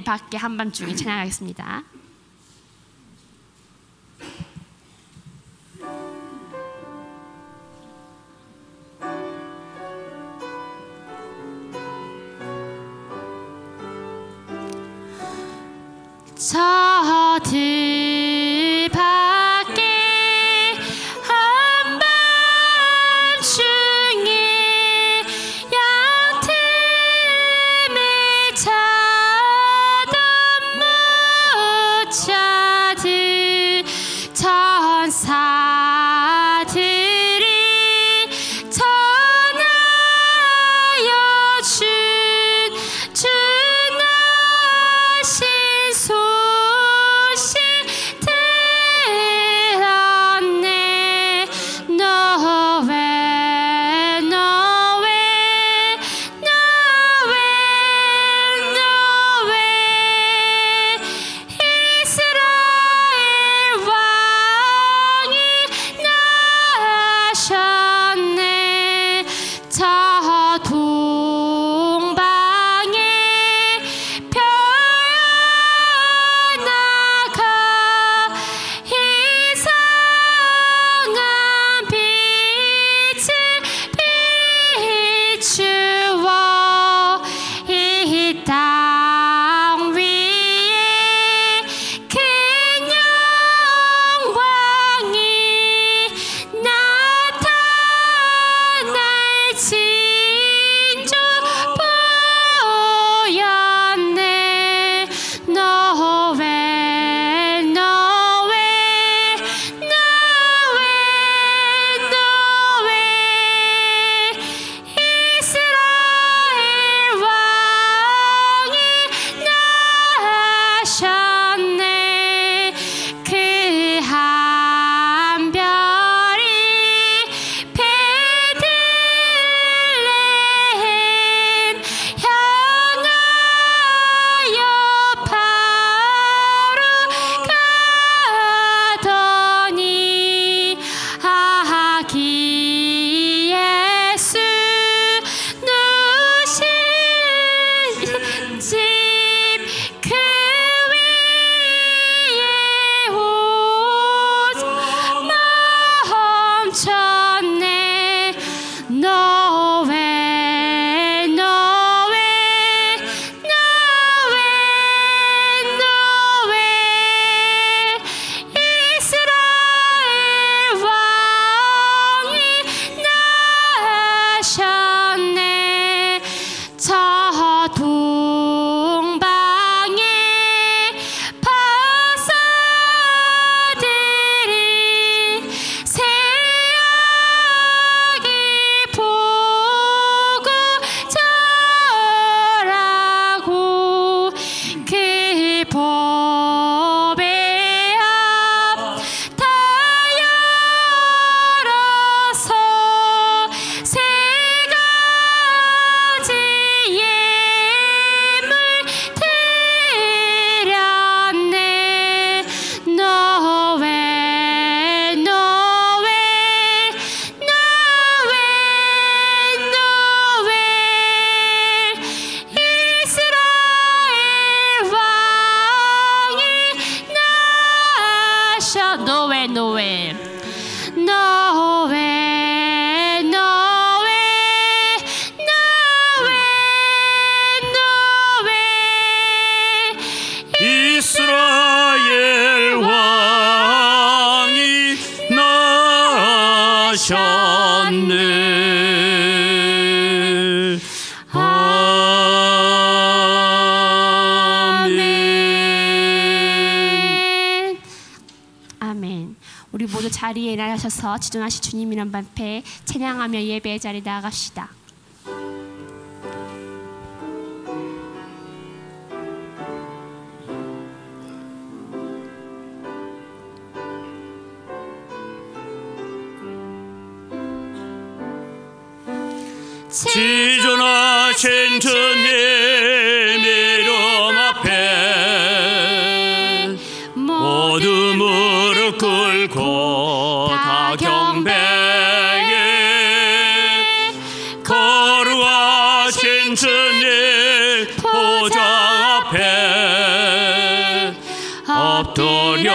밖에 한밤중에 찬양하겠습니다. 저들 밖에 한밤중에 양틈을 찾던 무자들 천사들이 전하여 준 주나신 소식 들었네. 너왜 이스라엘 왕이 나셨네. 저 동방에 펴나가 이상한 빛을 비추어 이 땅 위에 그 영광이 나타날지 주 보였네. 이스라엘 왕이 나셨네. 그 한 별이 베들레헴 향하여 바로 가더니 아기 예수 누신 집 그 위에 오직 멈췄네. 이스라엘 왕이 나셨네. 저 동방에 박사들이 새아기 보고 절하고 그 법의 앞 다 열어서 세 가지 예물 드렸네. 이스라엘 왕이 나셔. 이스라엘 왕이 나셨네. 아멘. 아멘. 우리 모두 자리에 일어나셔서 지존하신 주님 이름 앞에 찬양하며 예배의 자리에 나아갑시다. 지존하신 주님 이름 앞에 모두 무릎 꿇고 다 경배해. 거룩하신 주님 보좌 앞에 엎드려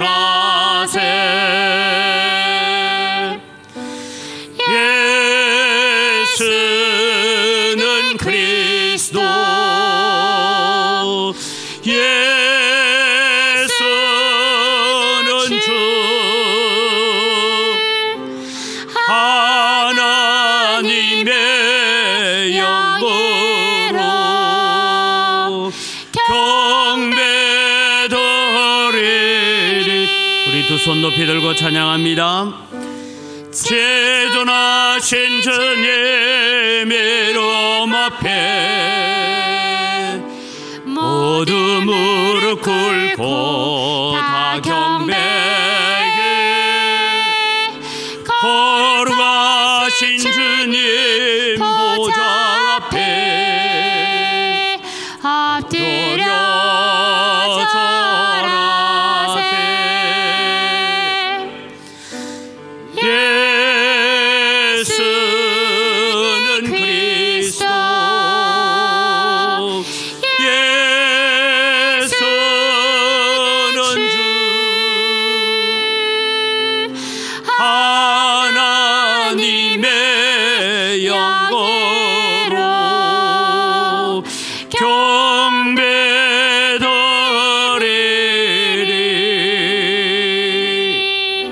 절하세. 예수는 그리스도, 예수는 주, 하나님의 영으로 경배드리리. 우리 두 손 높이 들고 찬양합니다. 제존하신 주님 이름 앞에 모두 무릎 꿇고 다 경배해. 거룩하신 주님 보좌 앞에 엎드려 절하세. 예수는 그리스도, 예수는 주, 하나님의 영으로 경배드리리.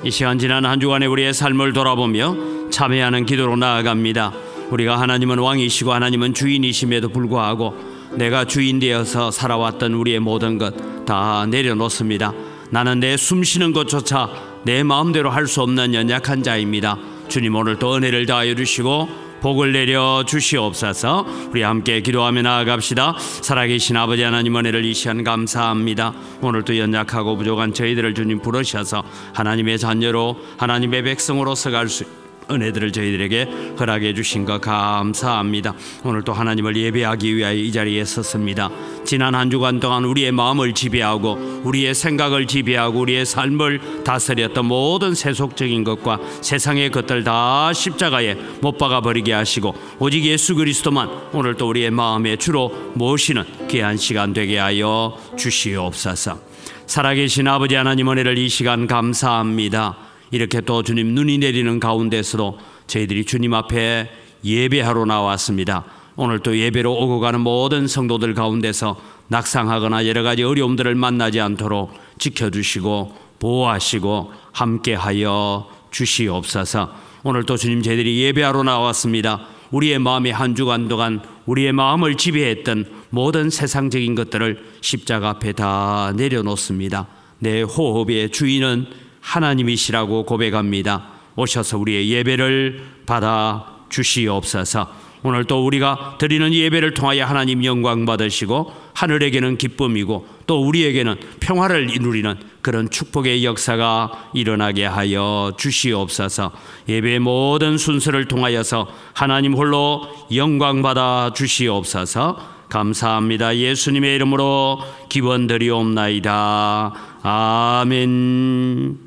이 시간 지난 한 주간의 우리의 삶을 돌아보며 참회하는 기도로 나아갑니다. 우리가 하나님은 왕이시고 하나님은 주인이심에도 불구하고 내가 주인 되어서 살아왔던 우리의 모든 것 다 내려놓습니다. 나는 내 숨쉬는 것조차 내 마음대로 할 수 없는 연약한 자입니다. 주님, 오늘 또 은혜를 다하여 주시고 복을 내려 주시옵소서. 우리 함께 기도하며 나아갑시다. 살아계신 아버지 하나님, 은혜를 이 시간 감사합니다. 오늘 또 연약하고 부족한 저희들을 주님 부르셔서 하나님의 자녀로 하나님의 백성으로서 갈 수 은혜들을 저희들에게 허락해 주신 것 감사합니다. 오늘 또 하나님을 예배하기 위하여 이 자리에 섰습니다. 지난 한 주간 동안 우리의 마음을 지배하고 우리의 생각을 지배하고 우리의 삶을 다스렸던 모든 세속적인 것과 세상의 것들 다 십자가에 못 박아 버리게 하시고 오직 예수 그리스도만 오늘 또 우리의 마음의 주로 모시는 귀한 시간 되게 하여 주시옵소서. 살아계신 아버지 하나님, 은혜를 이 시간 감사합니다. 이렇게 또 주님 눈이 내리는 가운데서도 저희들이 주님 앞에 예배하러 나왔습니다. 오늘 또 예배로 오고 가는 모든 성도들 가운데서 낙상하거나 여러 가지 어려움들을 만나지 않도록 지켜주시고 보호하시고 함께하여 주시옵소서. 오늘 또 주님, 저희들이 예배하러 나왔습니다. 우리의 마음이 한 주간 동안 우리의 마음을 지배했던 모든 세상적인 것들을 십자가 앞에 다 내려놓습니다. 내 호흡의 주인은 하나님이시라고 고백합니다. 오셔서 우리의 예배를 받아 주시옵소서. 오늘 또 우리가 드리는 예배를 통하여 하나님 영광 받으시고 하늘에게는 기쁨이고 또 우리에게는 평화를 이루리는 그런 축복의 역사가 일어나게 하여 주시옵소서. 예배의 모든 순서를 통하여서 하나님 홀로 영광 받아 주시옵소서. 감사합니다. 예수님의 이름으로 기원드리옵나이다. 아멘.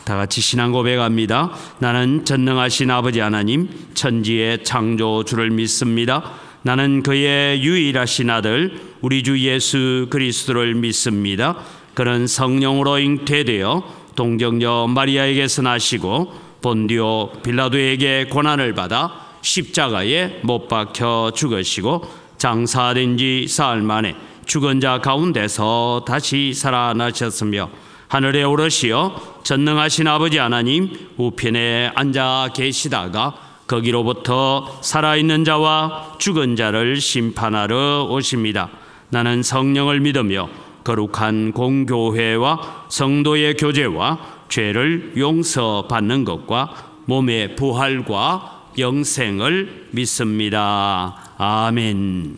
다 같이 신앙 고백합니다. 나는 전능하신 아버지 하나님, 천지의 창조주를 믿습니다. 나는 그의 유일하신 아들 우리 주 예수 그리스도를 믿습니다. 그는 성령으로 잉태되어 동정녀 마리아에게서 나시고 본디오 빌라도에게 고난을 받아 십자가에 못 박혀 죽으시고 장사된 지 사흘 만에 죽은 자 가운데서 다시 살아나셨으며 하늘에 오르시어 전능하신 아버지 하나님 우편에 앉아 계시다가 거기로부터 살아있는 자와 죽은 자를 심판하러 오십니다. 나는 성령을 믿으며 거룩한 공교회와 성도의 교제와 죄를 용서받는 것과 몸의 부활과 영생을 믿습니다. 아멘.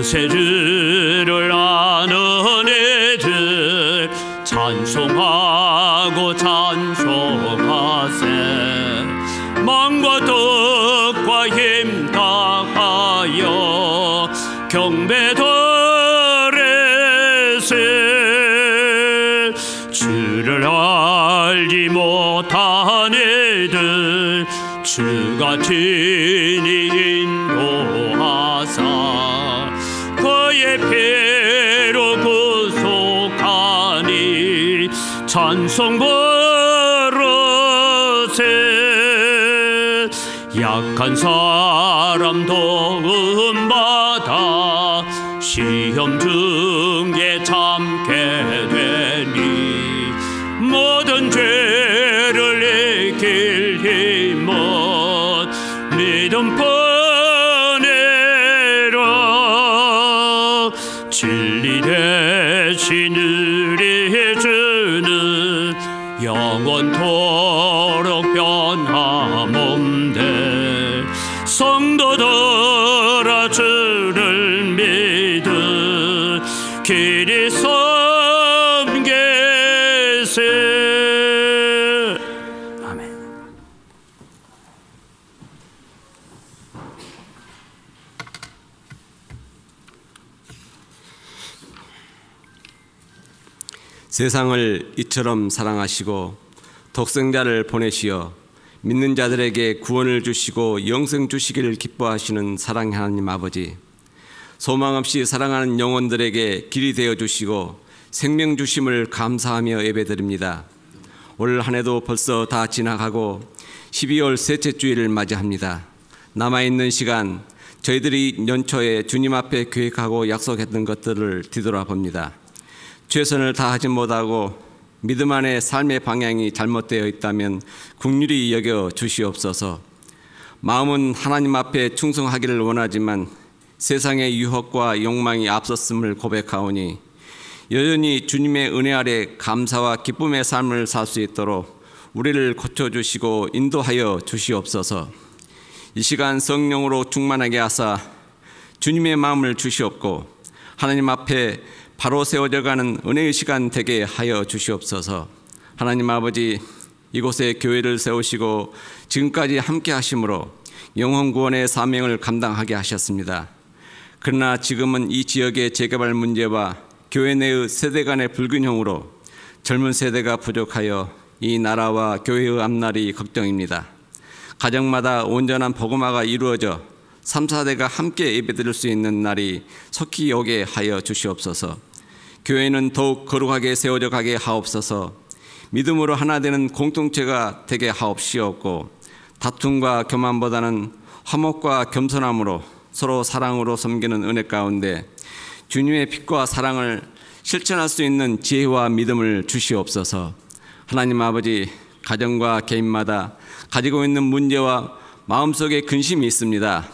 구세주를 아는 애들 찬송하고 찬송하세. 망과 떡과 힘 다하여 경배드리세. 주를 알지 못한 이들 주가 친히 인도하사 그의 피로 구속하니 찬송 부르세. 약한 사람 도움받아 시험 중에 참게 되니 모든 죄를 이길 힘은 믿음뿐이라. 진리 대신 우리 주는 영원토록 변함없네. 성도들아 주를 믿음 길이 섬기세. 아멘. 세상을 이처럼 사랑하시고 독생자를 보내시어 믿는 자들에게 구원을 주시고 영생 주시기를 기뻐하시는 사랑의 하나님 아버지, 소망 없이 사랑하는 영혼들에게 길이 되어 주시고 생명 주심을 감사하며 예배드립니다. 올 한 해도 벌써 다 지나가고 12월 셋째 주일을 맞이합니다. 남아있는 시간 저희들이 연초에 주님 앞에 계획하고 약속했던 것들을 뒤돌아봅니다. 최선을 다하지 못하고 믿음 안에 삶의 방향이 잘못되어 있다면 긍휼히 여겨 주시옵소서. 마음은 하나님 앞에 충성하기를 원하지만 세상의 유혹과 욕망이 앞섰음을 고백하오니 여전히 주님의 은혜 아래 감사와 기쁨의 삶을 살 수 있도록 우리를 고쳐주시고 인도하여 주시옵소서. 이 시간 성령으로 충만하게 하사 주님의 마음을 주시옵고 하나님 앞에 바로 세워져가는 은혜의 시간 되게 하여 주시옵소서. 하나님 아버지, 이곳에 교회를 세우시고 지금까지 함께 하심으로 영혼 구원의 사명을 감당하게 하셨습니다. 그러나 지금은 이 지역의 재개발 문제와 교회 내의 세대 간의 불균형으로 젊은 세대가 부족하여 이 나라와 교회의 앞날이 걱정입니다. 가정마다 온전한 복음화가 이루어져 3, 4대가 함께 예배드릴 수 있는 날이 속히 오게 하여 주시옵소서. 교회는 더욱 거룩하게 세워져 가게 하옵소서. 믿음으로 하나 되는 공동체가 되게 하옵시옵고 다툼과 교만보다는 화목과 겸손함으로 서로 사랑으로 섬기는 은혜 가운데 주님의 빛과 사랑을 실천할 수 있는 지혜와 믿음을 주시옵소서. 하나님 아버지, 가정과 개인마다 가지고 있는 문제와 마음속에 근심이 있습니다.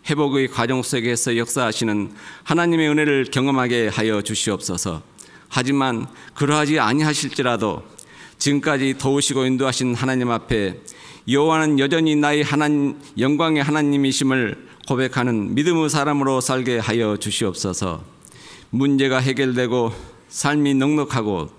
회복의 과정 속에서 역사하시는 하나님의 은혜를 경험하게 하여 주시옵소서. 하지만 그러하지 아니하실지라도 지금까지 도우시고 인도하신 하나님 앞에 여호와는 여전히 나의 영광의 하나님이심을 고백하는 믿음의 사람으로 살게 하여 주시옵소서. 문제가 해결되고 삶이 넉넉하고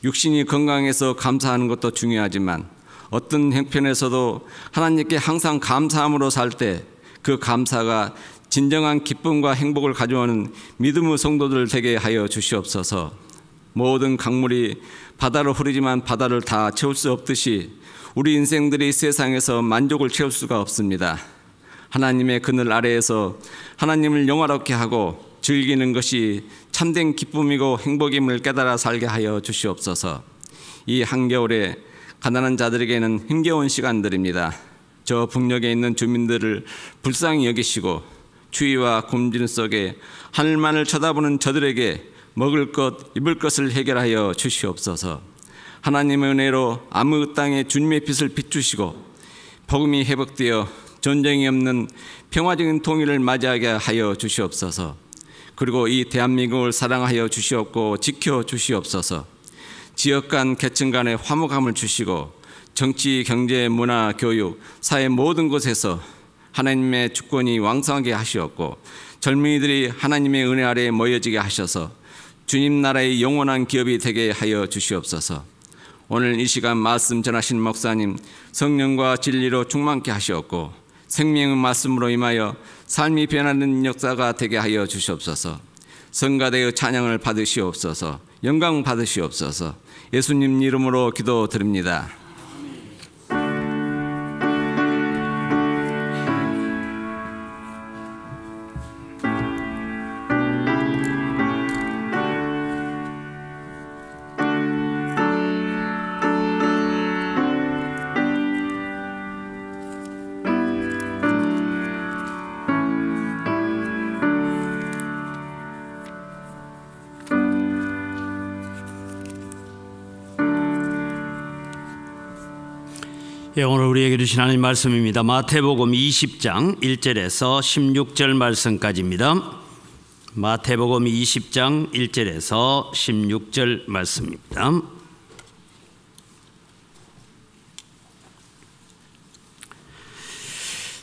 육신이 건강해서 감사하는 것도 중요하지만 어떤 형편에서도 하나님께 항상 감사함으로 살 때 그 감사가 진정한 기쁨과 행복을 가져오는 믿음의 성도들 되게 하여 주시옵소서. 모든 강물이 바다로 흐르지만 바다를 다 채울 수 없듯이 우리 인생들이 세상에서 만족을 채울 수가 없습니다. 하나님의 그늘 아래에서 하나님을 영화롭게 하고 즐기는 것이 참된 기쁨이고 행복임을 깨달아 살게 하여 주시옵소서. 이 한겨울에 가난한 자들에게는 힘겨운 시간들입니다. 저 북녘에 있는 주민들을 불쌍히 여기시고 추위와 굶주림 속에 하늘만을 쳐다보는 저들에게 먹을 것, 입을 것을 해결하여 주시옵소서. 하나님의 은혜로 아무 땅에 주님의 빛을 비추시고 복음이 회복되어 전쟁이 없는 평화적인 통일을 맞이하게 하여 주시옵소서. 그리고 이 대한민국을 사랑하여 주시옵고 지켜 주시옵소서. 지역 간 계층 간의 화목함을 주시고 정치, 경제, 문화, 교육, 사회 모든 곳에서 하나님의 주권이 왕성하게 하시옵고 젊은이들이 하나님의 은혜 아래에 모여지게 하셔서 주님 나라의 영원한 기업이 되게 하여 주시옵소서. 오늘 이 시간 말씀 전하신 목사님 성령과 진리로 충만케 하시옵고 생명의 말씀으로 임하여 삶이 변하는 역사가 되게 하여 주시옵소서. 성가대의 찬양을 받으시옵소서. 영광 받으시옵소서. 예수님 이름으로 기도드립니다. 예, 오늘 우리에게 주신 하나님 말씀입니다. 마태복음 20장 1절에서 16절 말씀까지입니다. 마태복음 20장 1절에서 16절 말씀입니다.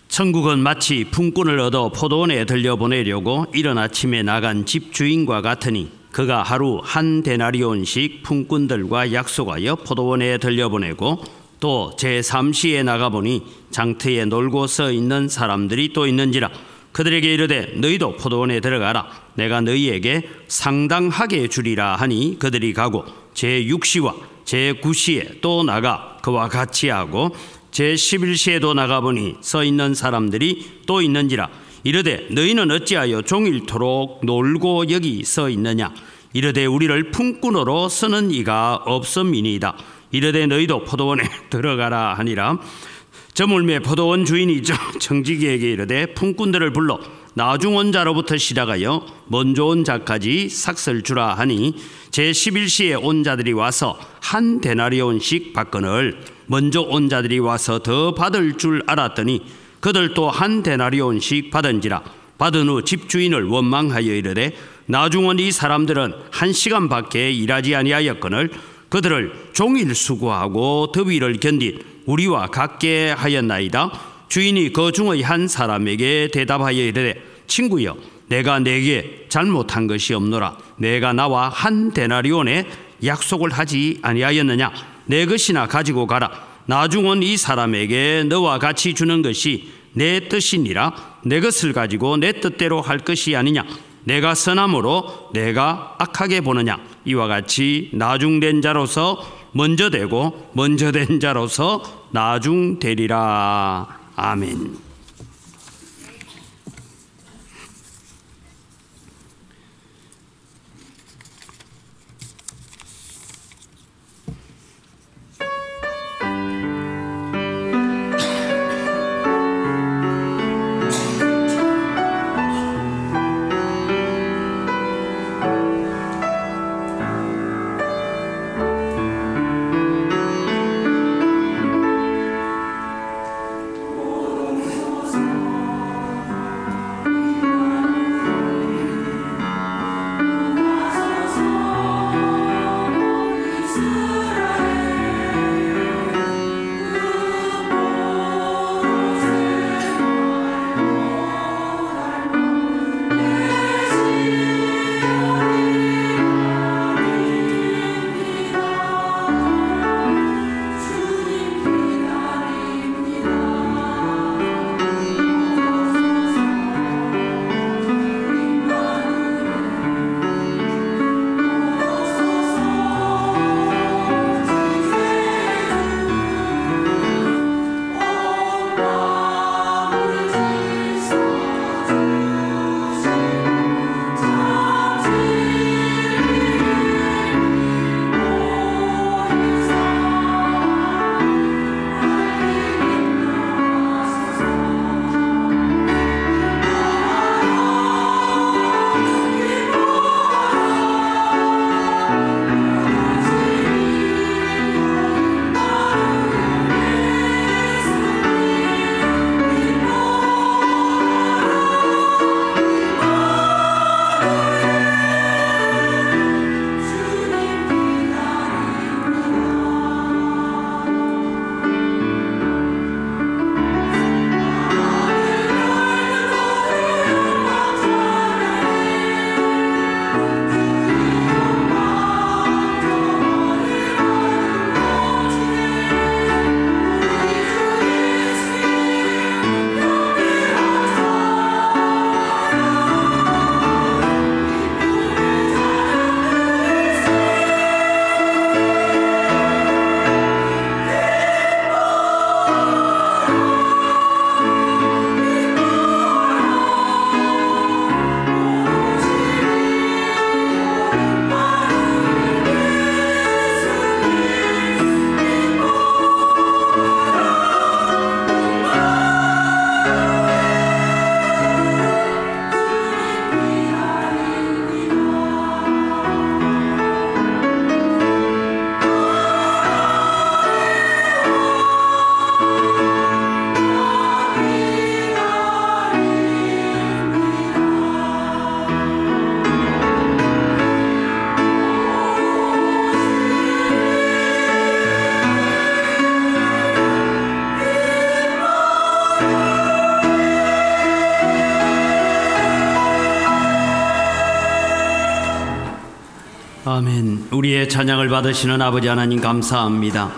천국은 마치 품꾼을 얻어 포도원에 들려보내려고 이른 아침에 나간 집주인과 같으니 그가 하루 한 데나리온씩 품꾼들과 약속하여 포도원에 들려보내고 또 제3시에 나가보니 장터에 놀고 서 있는 사람들이 또 있는지라 그들에게 이르되 너희도 포도원에 들어가라 내가 너희에게 상당하게 주리라 하니 그들이 가고 제6시와 제9시에 또 나가 그와 같이 하고 제11시에도 나가보니 서 있는 사람들이 또 있는지라 이르되 너희는 어찌하여 종일토록 놀고 여기 서 있느냐 이르되 우리를 품꾼으로 쓰는 이가 없음이니이다. 이르되 너희도 포도원에 들어가라 하니라. 저물매 포도원 주인이 청지기에게 이르되 품꾼들을 불러 나중 온 자로부터 시작하여 먼저 온 자까지 삭슬 주라 하니 제11시에 온 자들이 와서 한 데나리온씩 받거늘 먼저 온 자들이 와서 더 받을 줄 알았더니 그들도 한 데나리온씩 받은지라. 받은 후 집주인을 원망하여 이르되 나중 온 이 사람들은 1시간밖에 일하지 아니하였거늘 그들을 종일 수고하고 더위를 견딘 우리와 같게 하였나이다. 주인이 그 중의 한 사람에게 대답하여 이르되 친구여 내가 네게 잘못한 것이 없노라. 내가 나와 한 데나리온에 약속을 하지 아니하였느냐. 내 것이나 가지고 가라. 나중 온 이 사람에게 너와 같이 주는 것이 내 뜻이니라. 내 것을 가지고 내 뜻대로 할 것이 아니냐. 내가 선함으로 내가 악하게 보느냐. 이와 같이 나중된 자로서 먼저 되고 먼저 된 자로서 나중되리라. 아멘. 아멘. 우리의 찬양을 받으시는 아버지 하나님 감사합니다.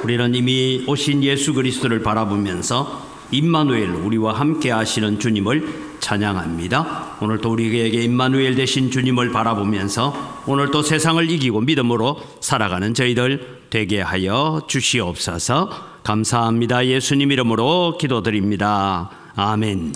우리는 이미 오신 예수 그리스도를 바라보면서 임마누엘, 우리와 함께 하시는 주님을 찬양합니다. 오늘 또 우리에게 임마누엘 되신 주님을 바라보면서 오늘 또 세상을 이기고 믿음으로 살아가는 저희들 되게 하여 주시옵소서. 감사합니다. 예수님 이름으로 기도드립니다. 아멘.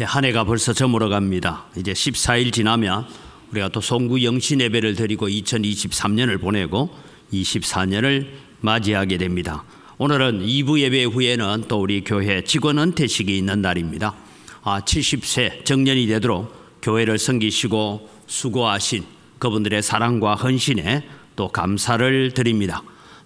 한 해가 벌써 저물어 갑니다. 이제 14일 지나면 우리가 또 송구 영신 예배를 드리고 2023년을 보내고 24년을 맞이하게 됩니다. 오늘은 2부 예배 후에는 또 우리 교회 직원 은퇴식이 있는 날입니다. 70세 정년이 되도록 교회를 섬기시고 수고하신 그분들의 사랑과 헌신에 또 감사를 드립니다.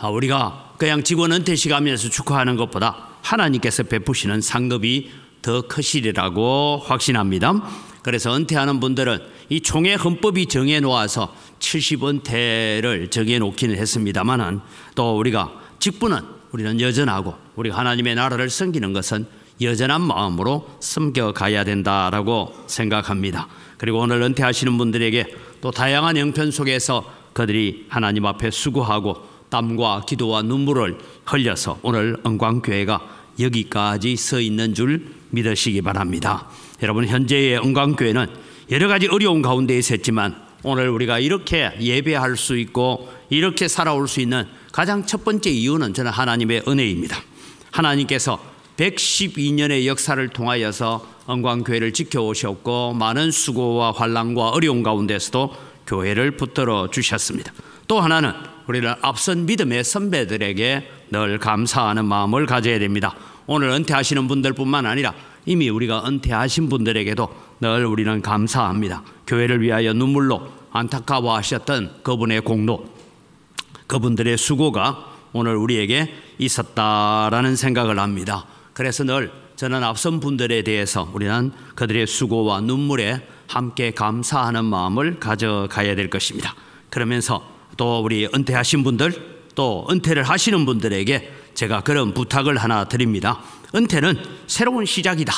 우리가 그냥 직원 은퇴식 하면서 축하하는 것보다 하나님께서 베푸시는 상급이 더 크시리라고 확신합니다. 그래서 은퇴하는 분들은 이 총회 헌법이 정해놓아서 70은퇴를 정해놓기는 했습니다만은 또 우리가 직분은 우리는 여전하고 우리가 하나님의 나라를 섬기는 것은 여전한 마음으로 섬겨가야 된다라고 생각합니다. 그리고 오늘 은퇴하시는 분들에게 또 다양한 형편 속에서 그들이 하나님 앞에 수고하고 땀과 기도와 눈물을 흘려서 오늘 은광교회가 여기까지 서 있는 줄 믿으시기 바랍니다. 여러분, 현재의 은광교회는 여러 가지 어려운 가운데 있었지만 오늘 우리가 이렇게 예배할 수 있고 이렇게 살아올 수 있는 가장 첫 번째 이유는 저는 하나님의 은혜입니다. 하나님께서 112년의 역사를 통하여서 은광교회를 지켜오셨고 많은 수고와 환난과 어려운 가운데서도 교회를 붙들어 주셨습니다. 또 하나는 우리는 앞선 믿음의 선배들에게 늘 감사하는 마음을 가져야 됩니다. 오늘 은퇴하시는 분들뿐만 아니라 이미 우리가 은퇴하신 분들에게도 늘 우리는 감사합니다. 교회를 위하여 눈물로 안타까워하셨던 그분의 공로, 그분들의 수고가 오늘 우리에게 있었다라는 생각을 합니다. 그래서 늘 저는 앞선 분들에 대해서 우리는 그들의 수고와 눈물에 함께 감사하는 마음을 가져가야 될 것입니다. 그러면서 또 우리 은퇴하신 분들, 또 은퇴를 하시는 분들에게 제가 그런 부탁을 하나 드립니다. 은퇴는 새로운 시작이다.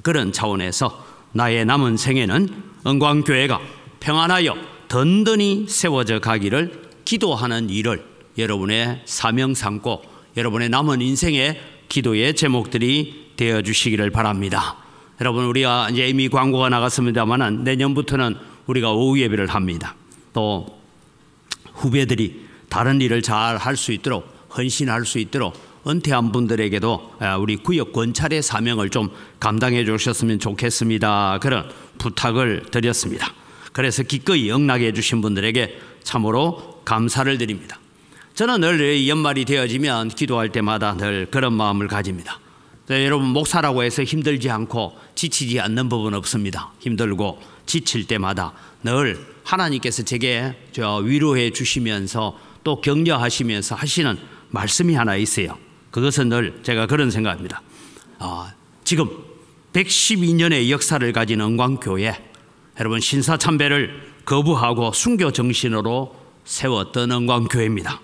그런 차원에서 나의 남은 생에는 은광교회가 평안하여 든든히 세워져 가기를 기도하는 일을 여러분의 사명 삼고 여러분의 남은 인생의 기도의 제목들이 되어 주시기를 바랍니다. 여러분, 우리가 이제 이미 광고가 나갔습니다만 내년부터는 우리가 오후 예배를 합니다. 또 후배들이 다른 일을 잘 할 수 있도록, 헌신할 수 있도록 은퇴한 분들에게도 우리 구역 권찰의 사명을 좀 감당해 주셨으면 좋겠습니다. 그런 부탁을 드렸습니다. 그래서 기꺼이 응낙해 주신 분들에게 참으로 감사를 드립니다. 저는 늘 연말이 되어지면 기도할 때마다 늘 그런 마음을 가집니다. 여러분, 목사라고 해서 힘들지 않고 지치지 않는 법은 없습니다. 힘들고 지칠 때마다 늘 하나님께서 제게 위로해 주시면서 또 격려하시면서 하시는 말씀이 하나 있어요. 그것은 늘 제가 그런 생각합니다. 지금 112년의 역사를 가진 은광교회, 여러분 신사참배를 거부하고 순교 정신으로 세웠던 은광교회입니다.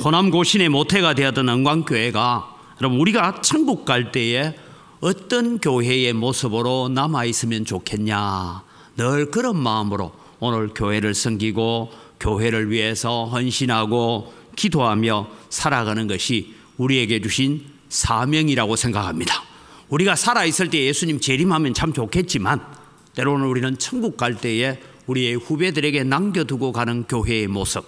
호남 고신의 모태가 되었던 은광교회가 여러분 우리가 천국 갈 때에 어떤 교회의 모습으로 남아있으면 좋겠냐, 늘 그런 마음으로 오늘 교회를 섬기고 교회를 위해서 헌신하고 기도하며 살아가는 것이 우리에게 주신 사명이라고 생각합니다. 우리가 살아있을 때 예수님 재림하면 참 좋겠지만 때로는 우리는 천국 갈 때에 우리의 후배들에게 남겨두고 가는 교회의 모습,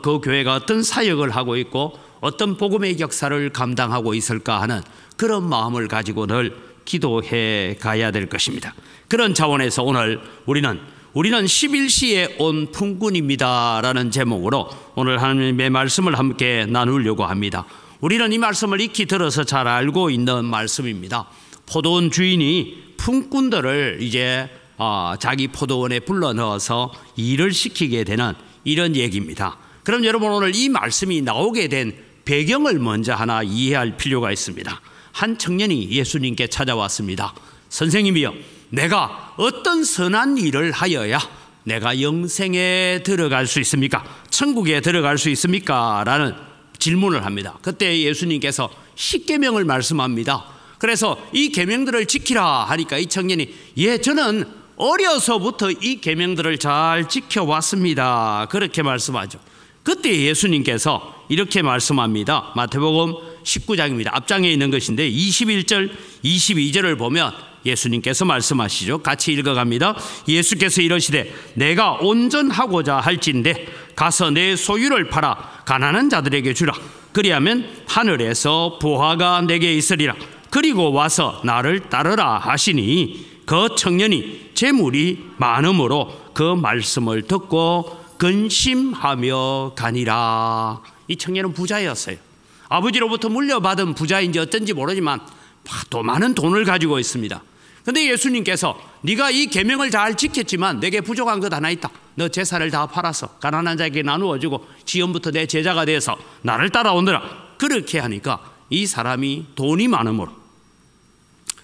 그 교회가 어떤 사역을 하고 있고 어떤 복음의 역사를 감당하고 있을까 하는 그런 마음을 가지고 늘 기도해 가야 될 것입니다. 그런 차원에서 오늘 우리는 11시에 온 품꾼입니다 라는 제목으로 오늘 하나님의 말씀을 함께 나누려고 합니다. 우리는 이 말씀을 익히 들어서 잘 알고 있는 말씀입니다. 포도원 주인이 품꾼들을 이제 자기 포도원에 불러 넣어서 일을 시키게 되는 이런 얘기입니다. 그럼 여러분, 오늘 이 말씀이 나오게 된 배경을 먼저 하나 이해할 필요가 있습니다. 한 청년이 예수님께 찾아왔습니다. 선생님이여, 내가 어떤 선한 일을 하여야 내가 영생에 들어갈 수 있습니까? 천국에 들어갈 수 있습니까? 라는 질문을 합니다. 그때 예수님께서 10계명을 말씀합니다. 그래서 이 계명들을 지키라 하니까 이 청년이, 예, 저는 어려서부터 이 계명들을 잘 지켜왔습니다. 그렇게 말씀하죠. 그때 예수님께서 이렇게 말씀합니다. 마태복음 19장입니다. 앞장에 있는 것인데 21절 22절을 보면 예수님께서 말씀하시죠. 같이 읽어갑니다. 예수께서 이러시되 내가 온전하고자 할진대 가서 내 소유를 팔아 가난한 자들에게 주라. 그리하면 하늘에서 보화가 내게 있으리라. 그리고 와서 나를 따르라 하시니 그 청년이 재물이 많음으로 그 말씀을 듣고 근심하며 가니라. 이 청년은 부자였어요. 아버지로부터 물려받은 부자인지 어쩐지 모르지만 또 많은 돈을 가지고 있습니다. 근데 예수님께서 네가 이 계명을 잘 지켰지만 내게 부족한 것 하나 있다. 너 재산을 다 팔아서 가난한 자에게 나누어 주고 지금부터 내 제자가 되어서 나를 따라오너라. 그렇게 하니까 이 사람이 돈이 많음으로,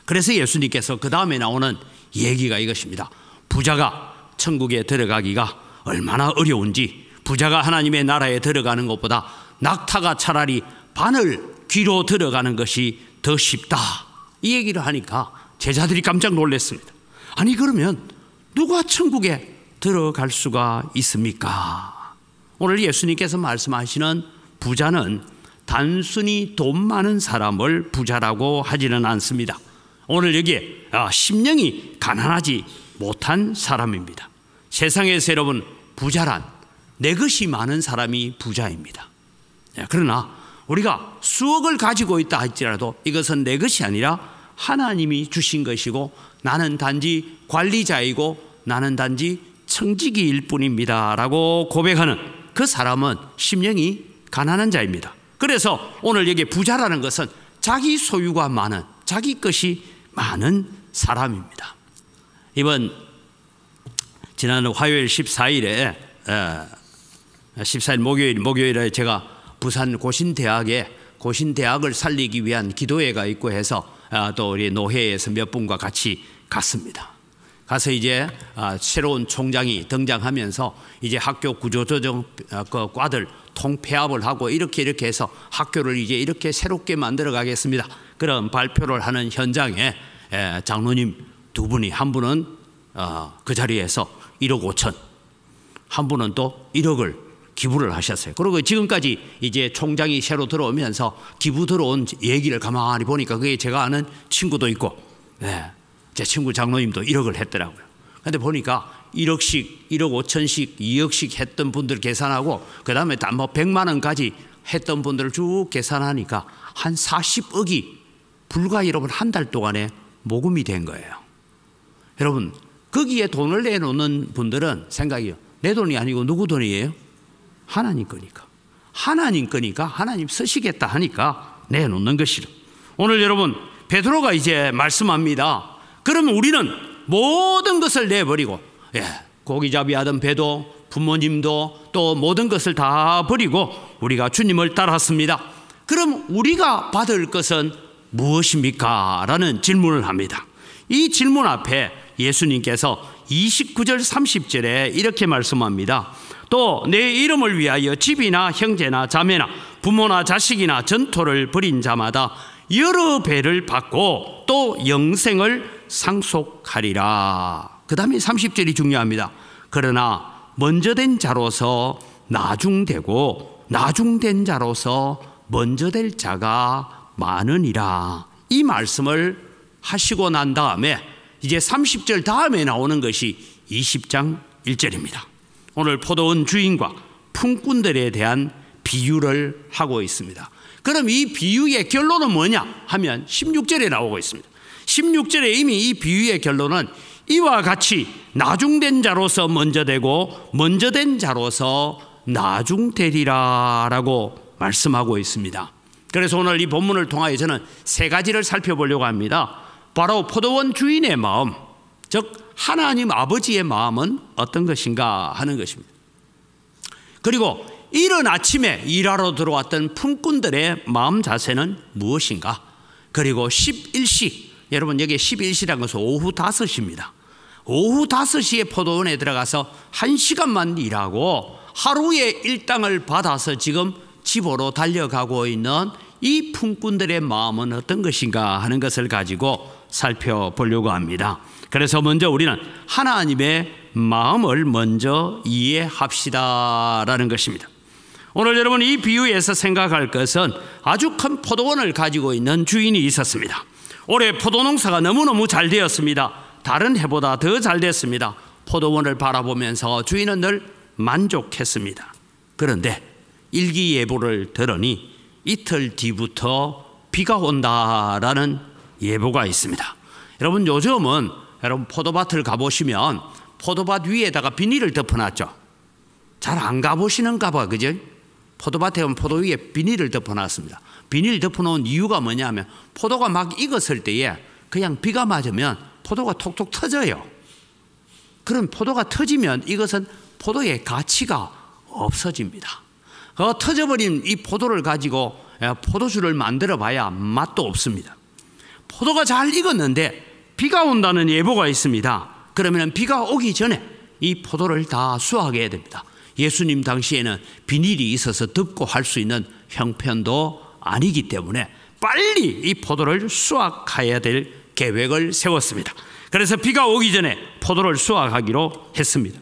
그래서 예수님께서 그 다음에 나오는 얘기가 이것입니다. 부자가 천국에 들어가기가 얼마나 어려운지, 부자가 하나님의 나라에 들어가는 것보다 낙타가 차라리 바늘 귀로 들어가는 것이 더 쉽다. 이 얘기를 하니까 제자들이 깜짝 놀랐습니다. 아니 그러면 누가 천국에 들어갈 수가 있습니까? 오늘 예수님께서 말씀하시는 부자는 단순히 돈 많은 사람을 부자라고 하지는 않습니다. 오늘 여기에 심령이 가난하지 못한 사람입니다. 세상에서 여러분 부자란 내 것이 많은 사람이 부자입니다. 그러나 우리가 수억을 가지고 있다 할지라도 이것은 내 것이 아니라 하나님이 주신 것이고 나는 단지 관리자이고 나는 단지 청지기일 뿐입니다 라고 고백하는 그 사람은 심령이 가난한 자입니다. 그래서 오늘 여기 부자라는 것은 자기 소유가 많은, 자기 것이 많은 사람입니다. 이번 지난 화요일 14일에 14일 목요일에 제가 부산 고신대학을 살리기 위한 기도회가 있고 해서 또 우리 노회에서 몇 분과 같이 갔습니다. 가서 이제 새로운 총장이 등장하면서 이제 학교 구조조정 과들 통폐합을 하고 이렇게 해서 학교를 이제 이렇게 새롭게 만들어 가겠습니다. 그런 발표를 하는 현장에 장로님 두 분이, 한 분은 그 자리에서 1억 5천, 한 분은 또 1억을 기부를 하셨어요. 그리고 지금까지 이제 총장이 새로 들어오면서 기부 들어온 얘기를 가만히 보니까 그게 제가 아는 친구도 있고, 제 친구 장로님도 1억을 했더라고요. 근데 보니까 1억씩, 1억 5천씩, 2억씩 했던 분들 계산하고 그 다음에 다 뭐 100만 원까지 했던 분들을 쭉 계산하니까 한 40억이 불과 여러분 한 달 동안에 모금이 된 거예요. 여러분 거기에 돈을 내놓는 분들은 생각이요, 내 돈이 아니고 누구 돈이에요? 하나님 거니까. 하나님 거니까 하나님 쓰시겠다 하니까 내놓는 것이죠. 오늘 여러분 베드로가 이제 말씀합니다. 그러면 우리는 모든 것을 내버리고, 고기잡이 하던 배도 부모님도 또 모든 것을 다 버리고 우리가 주님을 따랐습니다. 그럼 우리가 받을 것은 무엇입니까? 라는 질문을 합니다. 이 질문 앞에 예수님께서 29절 30절에 이렇게 말씀합니다. 또 내 이름을 위하여 집이나 형제나 자매나 부모나 자식이나 전토를 벌인 자마다 여러 배를 받고 또 영생을 상속하리라. 그 다음에 30절이 중요합니다. 그러나 먼저 된 자로서 나중되고 나중된 자로서 먼저 될 자가 많으니라. 이 말씀을 하시고 난 다음에 이제 30절 다음에 나오는 것이 20장 1절입니다. 오늘 포도원 주인과 품꾼들에 대한 비유를 하고 있습니다. 그럼 이 비유의 결론은 뭐냐 하면 16절에 나오고 있습니다. 16절에 이미 이 비유의 결론은 이와 같이 나중된 자로서 먼저 되고 먼저 된 자로서 나중되리라 라고 말씀하고 있습니다. 그래서 오늘 이 본문을 통하여 저는 세 가지를 살펴보려고 합니다. 바로 포도원 주인의 마음, 즉 하나님 아버지의 마음은 어떤 것인가 하는 것입니다. 그리고 이른 아침에 일하러 들어왔던 품꾼들의 마음 자세는 무엇인가? 그리고 11시, 여러분 여기 11시라는 것은 오후 5시입니다. 오후 5시에 포도원에 들어가서 1시간만 일하고 하루의 일당을 받아서 지금 집으로 달려가고 있는 이 품꾼들의 마음은 어떤 것인가 하는 것을 가지고 살펴보려고 합니다. 그래서 먼저 우리는 하나님의 마음을 먼저 이해합시다라는 것입니다. 오늘 여러분 이 비유에서 생각할 것은 아주 큰 포도원을 가지고 있는 주인이 있었습니다. 올해 포도농사가 너무너무 잘 되었습니다. 다른 해보다 더 잘 됐습니다. 포도원을 바라보면서 주인은 늘 만족했습니다. 그런데 일기예보를 들으니 이틀 뒤부터 비가 온다라는 예보가 있습니다. 여러분 요즘은 여러분 포도밭을 가보시면 포도밭 위에다가 비닐을 덮어놨죠. 잘 안 가보시는가 봐, 그죠? 포도밭에 가면 포도 위에 비닐을 덮어놨습니다. 비닐 덮어놓은 이유가 뭐냐면 포도가 막 익었을 때에 그냥 비가 맞으면 포도가 톡톡 터져요. 그럼 포도가 터지면 이것은 포도의 가치가 없어집니다. 터져버린 이 포도를 가지고 포도주를 만들어 봐야 맛도 없습니다. 포도가 잘 익었는데 비가 온다는 예보가 있습니다. 그러면 비가 오기 전에 이 포도를 다 수확해야 됩니다. 예수님 당시에는 비닐이 있어서 덮고 할 수 있는 형편도 아니기 때문에 빨리 이 포도를 수확해야 될 계획을 세웠습니다. 그래서 비가 오기 전에 포도를 수확하기로 했습니다.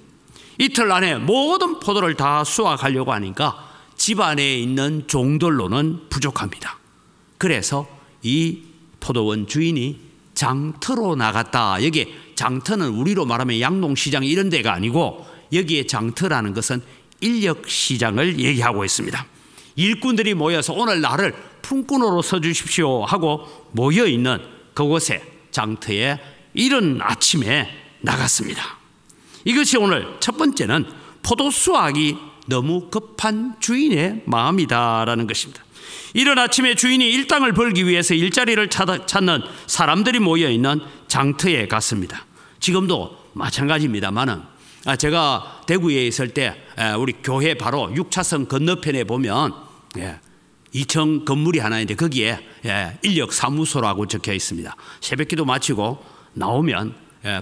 이틀 안에 모든 포도를 다 수확하려고 하니까 집 안에 있는 종들로는 부족합니다. 그래서 이 포도원 주인이 장터로 나갔다. 여기 장터는 우리로 말하면 양농시장 이런 데가 아니고 여기에 장터라는 것은 인력시장을 얘기하고 있습니다. 일꾼들이 모여서 오늘 나를 품꾼으로 써주십시오 하고 모여있는 그곳에 장터에 이른 아침에 나갔습니다. 이것이 오늘 첫 번째는 포도 수확이 너무 급한 주인의 마음이다라는 것입니다. 이른 아침에 주인이 일당을 벌기 위해서 일자리를 찾는 사람들이 모여있는 장터에 갔습니다. 지금도 마찬가지입니다만은 제가 대구에 있을 때 우리 교회 바로 6차선 건너편에 보면 2층 건물이 하나 있는데 거기에 인력사무소라고 적혀 있습니다. 새벽기도 마치고 나오면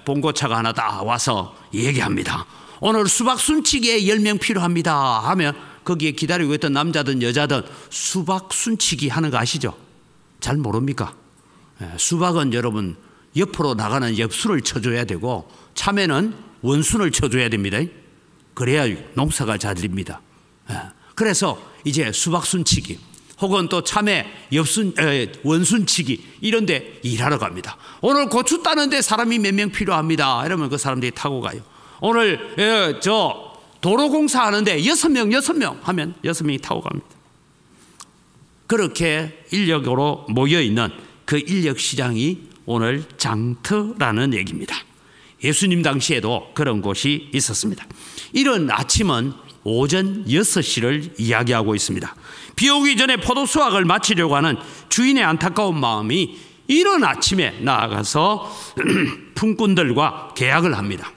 봉고차가 하나 딱 와서 얘기합니다. 오늘 수박 순치기에 10명 필요합니다 하면 거기에 기다리고 있던 남자든 여자든 수박 순치기 하는 거 아시죠? 잘 모릅니까? 수박은 여러분 옆으로 나가는 엽수를 쳐줘야 되고 참외는 원순을 쳐줘야 됩니다. 그래야 농사가 잘 됩니다. 그래서 이제 수박 순치기 혹은 또 참외 원순치기 이런 데 일하러 갑니다. 오늘 고추 따는데 사람이 몇 명 필요합니다. 이러면 그 사람들이 타고 가요. 오늘 저 도로공사 하는데 6명 하면 6명이 타고 갑니다. 그렇게 인력으로 모여있는 그 인력시장이 오늘 장터라는 얘기입니다. 예수님 당시에도 그런 곳이 있었습니다. 이런 아침은 오전 6시를 이야기하고 있습니다. 비 오기 전에 포도 수확을 마치려고 하는 주인의 안타까운 마음이 이른 아침에 나아가서 품꾼들과 계약을 합니다.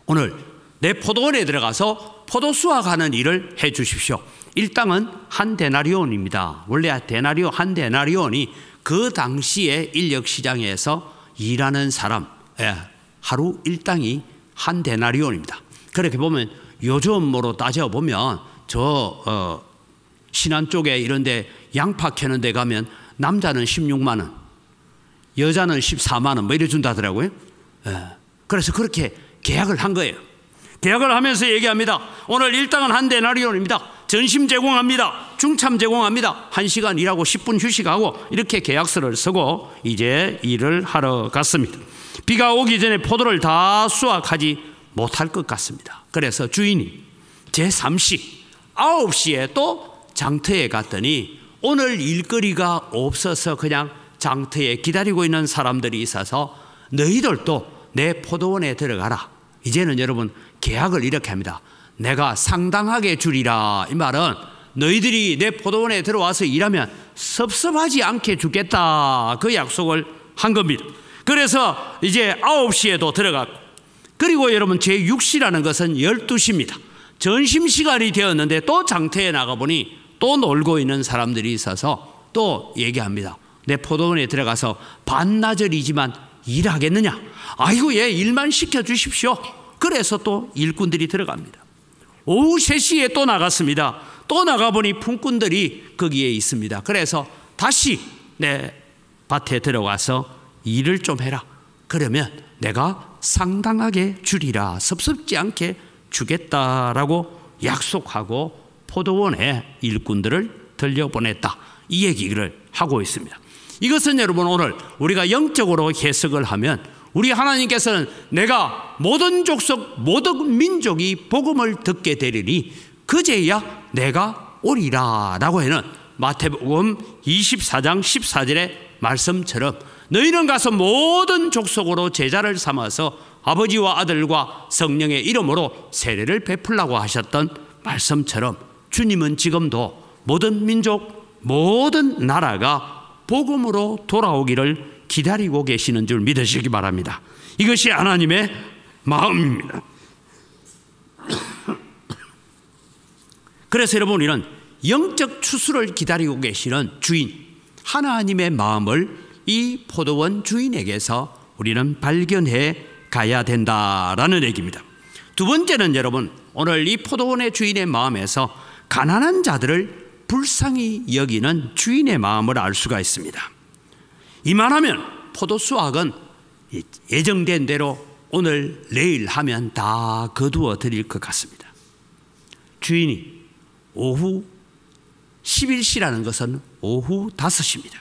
오늘 내 포도원에 들어가서 포도 수확하는 일을 해 주십시오. 일당은 한 데나리온입니다. 원래 데나리온 한 데나리온이 그 당시에 인력시장에서 일하는 사람 하루 일당이 한 데나리온입니다. 그렇게 보면 요즘으로 따져보면 신안 쪽에 이런데 양파 캐는 데 가면 남자는 16만 원, 여자는 14만 원 뭐 이래 준다더라고요. 그래서 그렇게 계약을 한 거예요. 계약을 하면서 얘기합니다. 오늘 일당은 한 데나리온입니다. 전심 제공합니다. 중참 제공합니다. 1시간 일하고 10분 휴식하고 이렇게 계약서를 쓰고 이제 일을 하러 갔습니다. 비가 오기 전에 포도를 다 수확하지 못할 것 같습니다. 그래서 주인이 제3시 9시에 또 장터에 갔더니 오늘 일거리가 없어서 그냥 장터에 기다리고 있는 사람들이 있어서 너희들도 내 포도원에 들어가라. 이제는 여러분 계약을 이렇게 합니다. 내가 상당하게 주리라. 이 말은 너희들이 내 포도원에 들어와서 일하면 섭섭하지 않게 주겠다. 그 약속을 한 겁니다. 그래서 이제 9시에도 들어갔고, 그리고 여러분 제6시라는 것은 12시입니다. 점심시간이 되었는데 또 장터에 나가보니 또 놀고 있는 사람들이 있어서 또 얘기합니다. 내 포도원에 들어가서 반나절이지만 일하겠느냐? 아이고 일만 시켜주십시오. 그래서 또 일꾼들이 들어갑니다. 오후 3시에 또 나갔습니다. 또 나가보니 품꾼들이 거기에 있습니다. 그래서 다시 내 밭에 들어가서 일을 좀 해라. 그러면 내가 상당하게 주리라. 섭섭지 않게 주겠다라고 약속하고 포도원에 일꾼들을 들려보냈다. 이 얘기를 하고 있습니다. 이것은 여러분 오늘 우리가 영적으로 해석을 하면 우리 하나님께서는 내가 모든 족속 모든 민족이 복음을 듣게 되리니 그제야 내가 오리라 라고 하는 마태복음 24장 14절의 말씀처럼 너희는 가서 모든 족속으로 제자를 삼아서 아버지와 아들과 성령의 이름으로 세례를 베풀라고 하셨던 말씀처럼 주님은 지금도 모든 민족 모든 나라가 복음으로 돌아오기를 기다리고 계시는 줄 믿으시기 바랍니다. 이것이 하나님의 마음입니다. 그래서 여러분 우리는 영적 추수를 기다리고 계시는 주인 하나님의 마음을 이 포도원 주인에게서 우리는 발견해 가야 된다라는 얘기입니다. 두 번째는 여러분 오늘 이 포도원의 주인의 마음에서 가난한 자들을 불쌍히 여기는 주인의 마음을 알 수가 있습니다. 이만하면 포도 수확은 예정된 대로 오늘 내일 하면 다 거두어 드릴 것 같습니다. 주인이 오후 11시라는 것은 오후 5시입니다.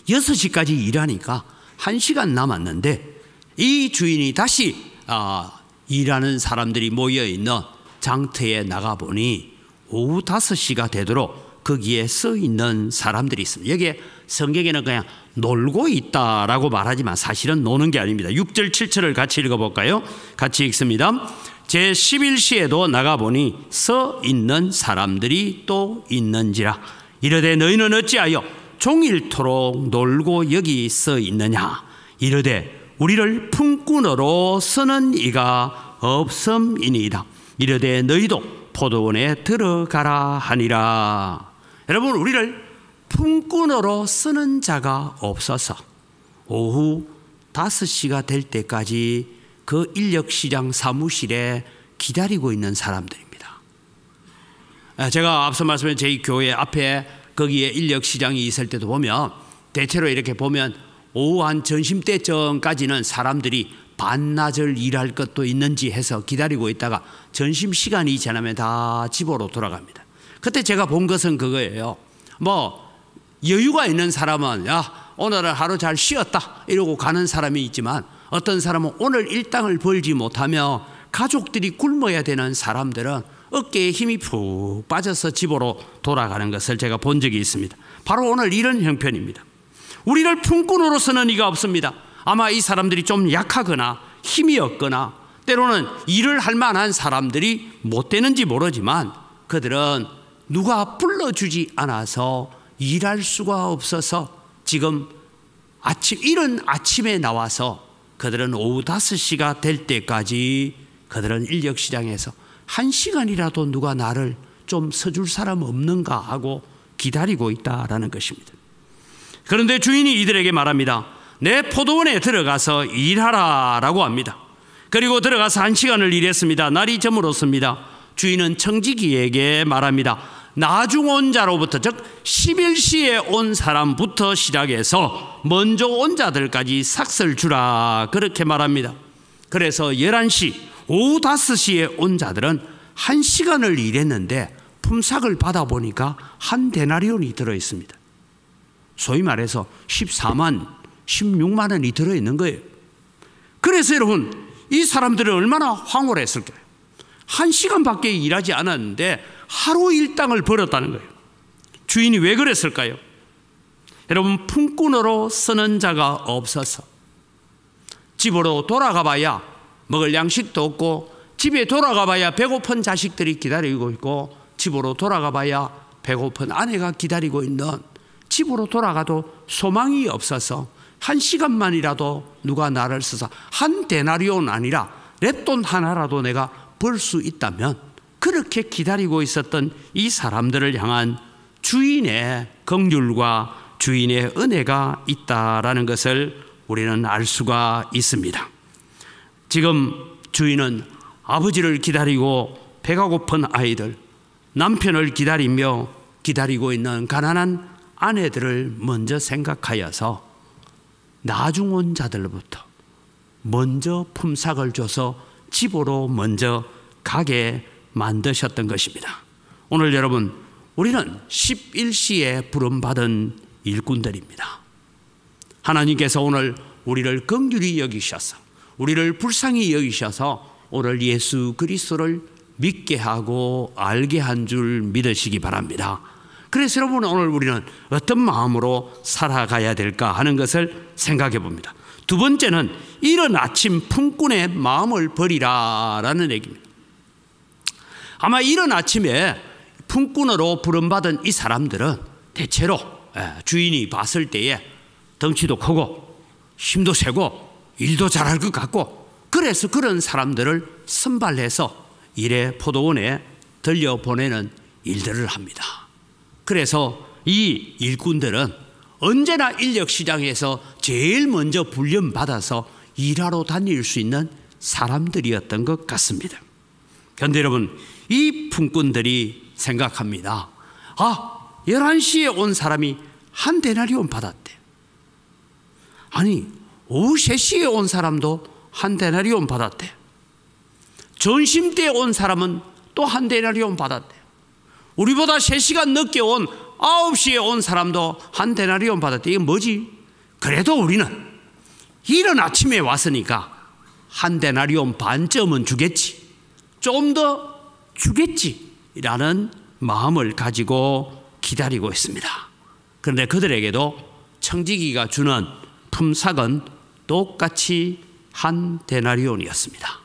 6시까지 일하니까 1시간 남았는데 이 주인이 다시 일하는 사람들이 모여있는 장터에 나가보니 오후 5시가 되도록 거기에 써있는 사람들이 있습니다. 여기에 성경에는 그냥 놀고 있다라고 말하지만 사실은 노는 게 아닙니다. 6절 7절을 같이 읽어볼까요? 같이 읽습니다. 제11시에도 나가보니 서 있는 사람들이 또 있는지라. 이르되 너희는 어찌하여 종일토록 놀고 여기 서 있느냐. 이르되 우리를 품꾼으로 쓰는 이가 없음이니이다. 이르되 너희도 포도원에 들어가라 하니라. 여러분 우리를 품꾼으로 쓰는 자가 없어서 오후 5시가 될 때까지 그 인력시장 사무실에 기다리고 있는 사람들입니다. 제가 앞서 말씀드린 저희 교회 앞에 거기에 인력시장이 있을 때도 보면 대체로 이렇게 보면 오후 한 점심때쯤까지는 사람들이 반나절 일할 것도 있는지 해서 기다리고 있다가 점심시간이 지나면 다 집으로 돌아갑니다. 그때 제가 본 것은 그거예요. 뭐 여유가 있는 사람은 야 오늘은 하루 잘 쉬었다 이러고 가는 사람이 있지만 어떤 사람은 오늘 일당을 벌지 못하며 가족들이 굶어야 되는 사람들은 어깨에 힘이 푹 빠져서 집으로 돌아가는 것을 제가 본 적이 있습니다. 바로 오늘 이런 형편입니다. 우리를 품꾼으로 쓰는 이가 없습니다. 아마 이 사람들이 좀 약하거나 힘이 없거나 때로는 일을 할 만한 사람들이 못 되는지 모르지만 그들은 누가 불러주지 않아서 일할 수가 없어서 지금 이른 아침에 나와서 그들은 오후 5시가 될 때까지 그들은 인력시장에서 1시간이라도 누가 나를 좀 서줄 사람 없는가 하고 기다리고 있다라는 것입니다. 그런데 주인이 이들에게 말합니다. 내 포도원에 들어가서 일하라 라고 합니다. 그리고 들어가서 1시간을 일했습니다. 날이 저물었습니다. 주인은 청지기에게 말합니다. 나중 온 자로부터 즉 11시에 온 사람부터 시작해서 먼저 온 자들까지 삭슬 주라 그렇게 말합니다. 그래서 11시 오후 5시에 온 자들은 1시간을 일했는데 품삯을 받아보니까 한 데나리온이 들어있습니다. 소위 말해서 14만 16만 원이 들어있는 거예요. 그래서 여러분 이 사람들은 얼마나 황홀했을까요? 1시간밖에 일하지 않았는데 하루 일당을 벌었다는 거예요. 주인이 왜 그랬을까요? 여러분 품꾼으로 쓰는 자가 없어서 집으로 돌아가 봐야 먹을 양식도 없고 집에 돌아가 봐야 배고픈 자식들이 기다리고 있고 집으로 돌아가 봐야 배고픈 아내가 기다리고 있는 집으로 돌아가도 소망이 없어서 1시간만이라도 누가 나를 써서 한 데나리온 아니라 내 돈 하나라도 내가 벌 수 있다면 그렇게 기다리고 있었던 이 사람들을 향한 주인의 긍휼과 주인의 은혜가 있다라는 것을 우리는 알 수가 있습니다. 지금 주인은 아버지를 기다리고 배가 고픈 아이들, 남편을 기다리고 있는 가난한 아내들을 먼저 생각하여서 나중 온 자들로부터 먼저 품삯을 줘서 집으로 먼저 가게 만드셨던 것입니다. 오늘 여러분, 우리는 11시에 부름받은 일꾼들입니다. 하나님께서 오늘 우리를 긍휼히 여기셔서, 우리를 불쌍히 여기셔서 오늘 예수 그리스도를 믿게 하고 알게 한 줄 믿으시기 바랍니다. 그래서 여러분, 오늘 우리는 어떤 마음으로 살아가야 될까 하는 것을 생각해 봅니다. 두 번째는 이른 아침 품꾼의 마음을 버리라 라는 얘기입니다. 아마 이른 아침에 품꾼으로 부름받은 이 사람들은 대체로 주인이 봤을 때에 덩치도 크고 힘도 세고 일도 잘할 것 같고, 그래서 그런 사람들을 선발해서 일에 포도원에 들려보내는 일들을 합니다. 그래서 이 일꾼들은 언제나 인력시장에서 제일 먼저 훈련받아서 일하러 다닐 수 있는 사람들이었던 것 같습니다. 그런데 여러분, 이 품꾼들이 생각합니다. 11시에 온 사람이 한 데나리온 받았대. 아니, 오후 3시에 온 사람도 한 데나리온 받았대. 점심때 온 사람은 또 한 데나리온 받았대. 우리보다 3시간 늦게 온 9시에 온 사람도 한 데나리온 받았대. 이게 뭐지? 그래도 우리는 이른 아침에 왔으니까 한 데나리온 반쯤은 주겠지, 좀 더 주겠지 라는 마음을 가지고 기다리고 있습니다. 그런데 그들에게도 청지기가 주는 품삯은 똑같이 한 데나리온이었습니다.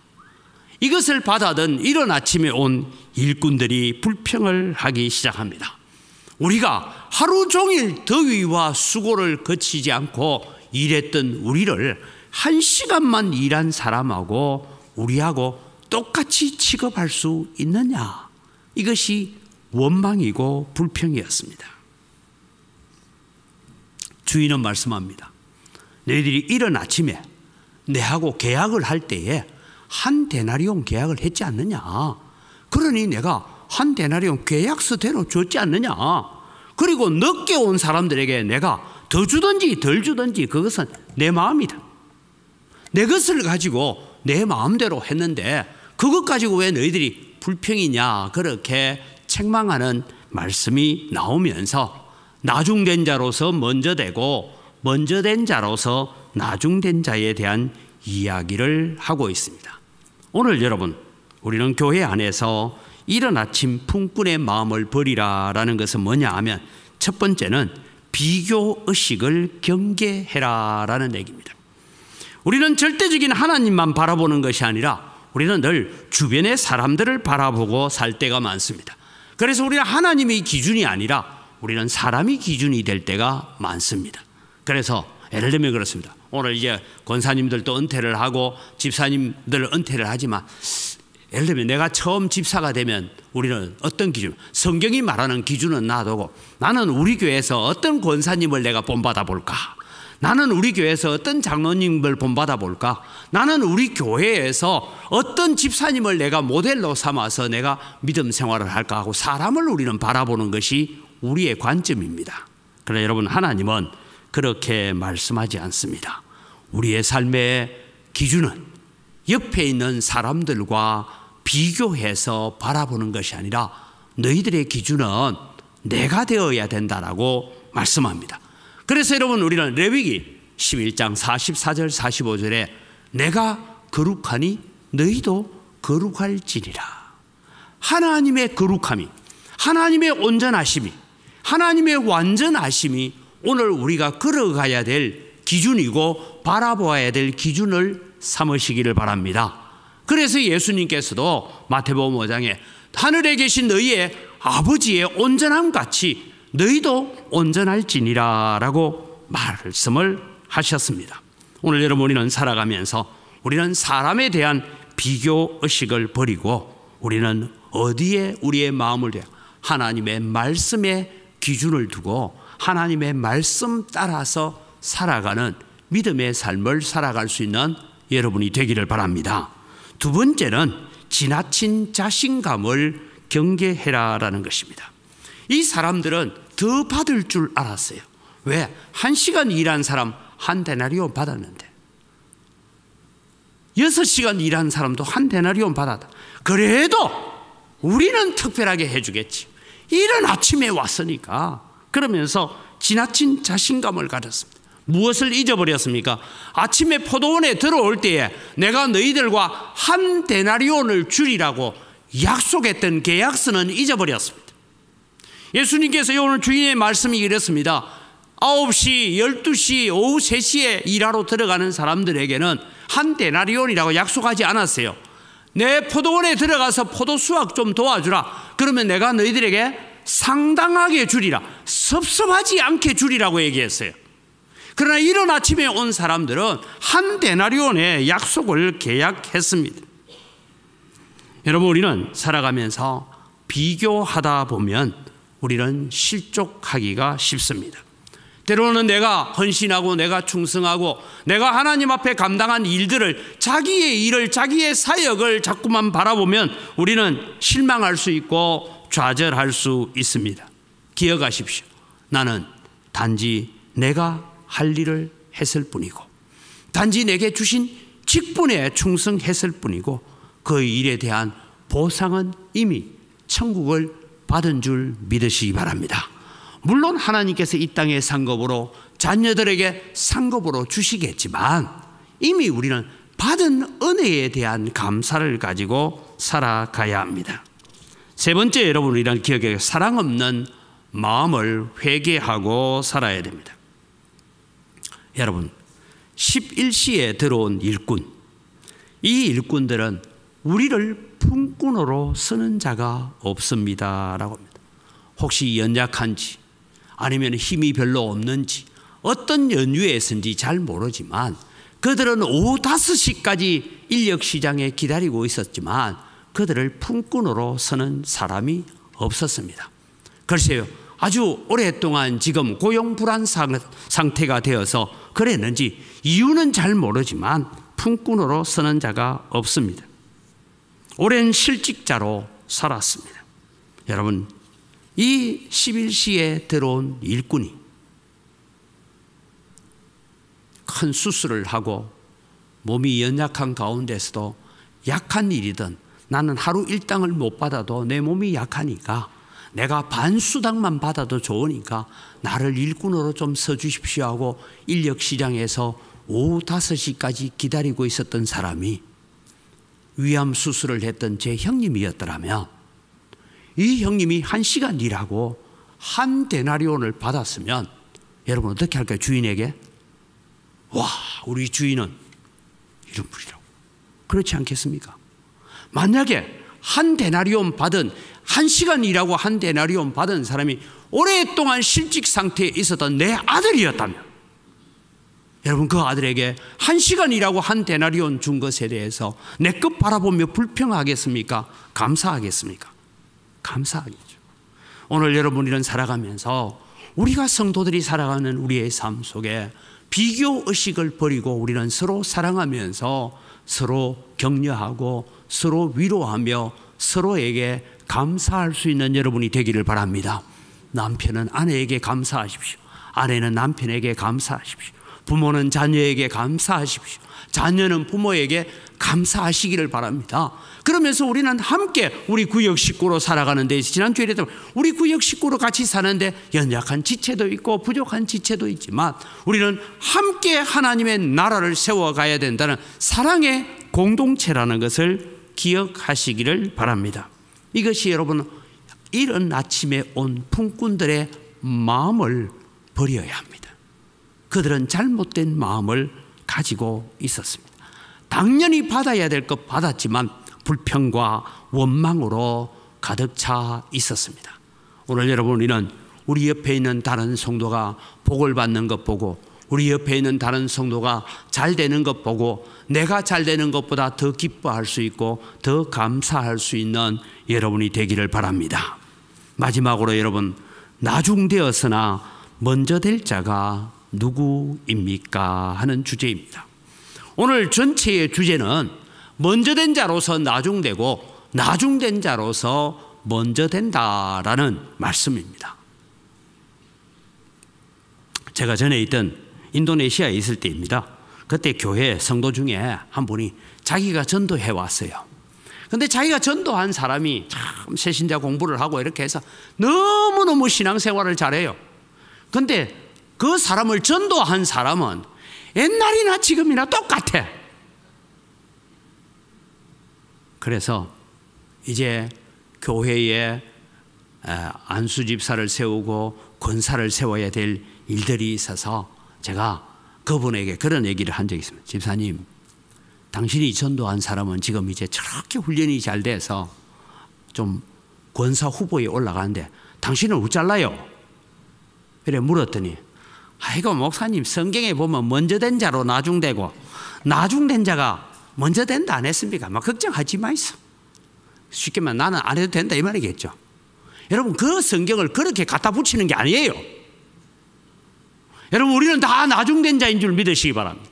이것을 받아든 이른 아침에 온 일꾼들이 불평을 하기 시작합니다. 우리가 하루 종일 더위와 수고를 거치지 않고 일했던 우리를 1시간만 일한 사람하고 우리하고 똑같이 취급할 수 있느냐? 이것이 원망이고 불평이었습니다. 주인은 말씀합니다. 너희들이 이른 아침에 내하고 계약을 할 때에 한 데나리온 계약을 했지 않느냐? 그러니 내가 한 데나리온 계약서대로 줬지 않느냐? 그리고 늦게 온 사람들에게 내가 더 주든지 덜 주든지 그것은 내 마음이다. 내 것을 가지고 내 마음대로 했는데 그것 가지고 왜 너희들이 불평이냐? 그렇게 책망하는 말씀이 나오면서 나중된 자로서 먼저 되고 먼저 된 자로서 나중된 자에 대한 이야기를 하고 있습니다. 오늘 여러분, 우리는 교회 안에서 이른 아침 품꾼의 마음을 버리라라는 것은 뭐냐 하면, 첫 번째는 비교의식을 경계해라라는 얘기입니다. 우리는 절대적인 하나님만 바라보는 것이 아니라 우리는 늘 주변의 사람들을 바라보고 살 때가 많습니다. 그래서 우리는 하나님이 기준이 아니라 우리는 사람이 기준이 될 때가 많습니다. 그래서 예를 들면 그렇습니다. 오늘 이제 권사님들도 은퇴를 하고 집사님들 은퇴를 하지만, 예를 들면 내가 처음 집사가 되면 우리는 어떤 기준, 성경이 말하는 기준은 놔두고 나는 우리 교회에서 어떤 권사님을 내가 본받아 볼까? 나는 우리 교회에서 어떤 장로님을 본받아 볼까? 나는 우리 교회에서 어떤 집사님을 내가 모델로 삼아서 내가 믿음 생활을 할까 하고 사람을 우리는 바라보는 것이 우리의 관점입니다. 그러나 여러분, 하나님은 그렇게 말씀하지 않습니다. 우리의 삶의 기준은 옆에 있는 사람들과 비교해서 바라보는 것이 아니라 너희들의 기준은 내가 되어야 된다라고 말씀합니다. 그래서 여러분, 우리는 레위기 11장 44절 45절에 내가 거룩하니 너희도 거룩할지니라. 하나님의 거룩함이, 하나님의 온전하심이, 하나님의 완전하심이 오늘 우리가 걸어가야 될 기준이고 바라보아야 될 기준을 삼으시기를 바랍니다. 그래서 예수님께서도 마태복음 5장에 하늘에 계신 너희의 아버지의 온전함 같이 너희도 온전할지니라 라고 말씀을 하셨습니다. 오늘 여러분, 우리는 살아가면서 우리는 사람에 대한 비교의식을 버리고 우리는 어디에 우리의 마음을 대하 하나님의 말씀에 기준을 두고 하나님의 말씀 따라서 살아가는 믿음의 삶을 살아갈 수 있는 여러분이 되기를 바랍니다. 두 번째는 지나친 자신감을 경계해라라는 것입니다. 이 사람들은 더 받을 줄 알았어요. 왜? 1시간 일한 사람 1데나리온 받았는데 6시간 일한 사람도 1데나리온 받았다. 그래도 우리는 특별하게 해주겠지. 이른 아침에 왔으니까. 그러면서 지나친 자신감을 가졌습니다. 무엇을 잊어버렸습니까? 아침에 포도원에 들어올 때에 내가 너희들과 1데나리온을 주리라고 약속했던 계약서는 잊어버렸습니다. 예수님께서 오늘 주인의 말씀이 이렇습니다. 9시, 12시, 오후 3시에 일하러 들어가는 사람들에게는 1데나리온이라고 약속하지 않았어요. 내 포도원에 들어가서 포도 수확 좀 도와주라. 그러면 내가 너희들에게 상당하게 주리라. 섭섭하지 않게 주리라고 얘기했어요. 그러나 이른 아침에 온 사람들은 1데나리온의 약속을 계약했습니다. 여러분, 우리는 살아가면서 비교하다 보면 우리는 실족하기가 쉽습니다. 때로는 내가 헌신하고 내가 충성하고 내가 하나님 앞에 감당한 일들을, 자기의 일을, 자기의 사역을 자꾸만 바라보면 우리는 실망할 수 있고 좌절할 수 있습니다. 기억하십시오. 나는 단지 내가 할 일을 했을 뿐이고 단지 내게 주신 직분에 충성했을 뿐이고 그 일에 대한 보상은 이미 천국을 받은 줄 믿으시기 바랍니다. 물론 하나님께서 이 땅의 상급으로 자녀들에게 상급으로 주시겠지만 이미 우리는 받은 은혜에 대한 감사를 가지고 살아가야 합니다. 세 번째, 여러분, 우리는 기억에 사랑 없는 마음을 회개하고 살아야 됩니다. 여러분, 11시에 들어온 일꾼, 이 일꾼들은 우리를 품꾼으로 쓰는 자가 없습니다라고 합니다. 혹시 연약한지 아니면 힘이 별로 없는지 어떤 연유에서인지 잘 모르지만 그들은 오후 5시까지 인력시장에 기다리고 있었지만 그들을 품꾼으로 쓰는 사람이 없었습니다. 글쎄요, 아주 오랫동안 지금 고용불안 상태가 되어서 그랬는지 이유는 잘 모르지만 품꾼으로 쓰는 자가 없습니다. 오랜 실직자로 살았습니다. 여러분, 이 11시에 들어온 일꾼이 큰 수술을 하고 몸이 연약한 가운데서도 약한 일이든 나는 하루 일당을 못 받아도 내 몸이 약하니까 내가 반수당만 받아도 좋으니까 나를 일꾼으로 좀 써주십시오 하고 인력시장에서 오후 5시까지 기다리고 있었던 사람이 위암 수술을 했던 제 형님이었더라면 이 형님이 1시간 일하고 1데나리온을 받았으면 여러분 어떻게 할까요? 주인에게? 와, 우리 주인은 이런 분이라고. 그렇지 않겠습니까? 만약에 1데나리온 받은 1시간 일하고 1데나리온 받은 사람이 오랫동안 실직 상태에 있었던 내 아들이었다면 여러분 그 아들에게 1시간 일하고 1데나리온 준 것에 대해서 내 것 바라보며 불평하겠습니까? 감사하겠습니까? 감사하겠죠. 오늘 여러분이는 살아가면서 우리가 성도들이 살아가는 우리의 삶 속에 비교의식을 버리고 우리는 서로 사랑하면서 서로 격려하고 서로 위로하며 서로에게 감사할 수 있는 여러분이 되기를 바랍니다. 남편은 아내에게 감사하십시오. 아내는 남편에게 감사하십시오. 부모는 자녀에게 감사하십시오. 자녀는 부모에게 감사하시기를 바랍니다. 그러면서 우리는 함께 우리 구역 식구로 살아가는데, 지난주에 그랬던 우리 구역 식구로 같이 사는데 연약한 지체도 있고 부족한 지체도 있지만 우리는 함께 하나님의 나라를 세워가야 된다는 사랑의 공동체라는 것을 기억하시기를 바랍니다. 이것이 여러분 이른 아침에 온 품꾼들의 마음을 버려야 합니다. 그들은 잘못된 마음을 가지고 있었습니다. 당연히 받아야 될 것 받았지만 불평과 원망으로 가득 차 있었습니다. 오늘 여러분 우리는 우리 옆에 있는 다른 성도가 복을 받는 것 보고 우리 옆에 있는 다른 성도가 잘 되는 것 보고 내가 잘 되는 것보다 더 기뻐할 수 있고 더 감사할 수 있는 여러분이 되기를 바랍니다. 마지막으로 여러분, 나중되었으나 먼저 될 자가 누구입니까? 하는 주제입니다. 오늘 전체의 주제는 먼저 된 자로서 나중되고 나중된 자로서 먼저 된다라는 말씀입니다. 제가 전에 있던 인도네시아에 있을 때입니다. 그때 교회 성도 중에 한 분이 자기가 전도해 왔어요. 근데 자기가 전도한 사람이 참 새신자 공부를 하고 이렇게 해서 너무너무 신앙생활을 잘해요. 근데 그 사람을 전도한 사람은 옛날이나 지금이나 똑같아. 그래서 이제 교회에 안수집사를 세우고 권사를 세워야 될 일들이 있어서 제가 그분에게 그런 얘기를 한 적이 있습니다. 집사님, 당신이 전도한 사람은 지금 이제 저렇게 훈련이 잘 돼서 좀 권사 후보에 올라가는데 당신은 어쩔라요? 이래 물었더니, 아이고 목사님, 성경에 보면 먼저 된 자로 나중되고 나중된 자가 먼저 된다 안 했습니까? 막 걱정하지 마이소. 쉽게 말하면 나는 안 해도 된다 이 말이겠죠. 여러분, 그 성경을 그렇게 갖다 붙이는 게 아니에요. 여러분, 우리는 다 나중된 자인 줄 믿으시기 바랍니다.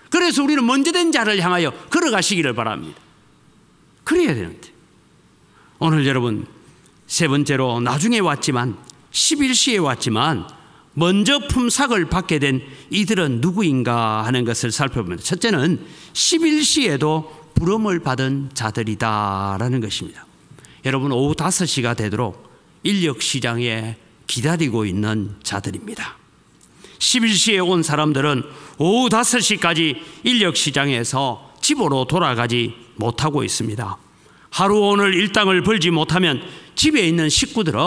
그래서 우리는 먼저 된 자를 향하여 걸어가시기를 바랍니다. 그래야 되는데 오늘 여러분, 세 번째로 나중에 왔지만 11시에 왔지만 먼저 품삯을 받게 된 이들은 누구인가 하는 것을 살펴봅니다. 첫째는 11시에도 부름을 받은 자들이다라는 것입니다. 여러분, 오후 5시가 되도록 인력시장에 기다리고 있는 자들입니다. 11시에 온 사람들은 오후 5시까지 인력시장에서 집으로 돌아가지 못하고 있습니다. 하루 오늘 일당을 벌지 못하면 집에 있는 식구들은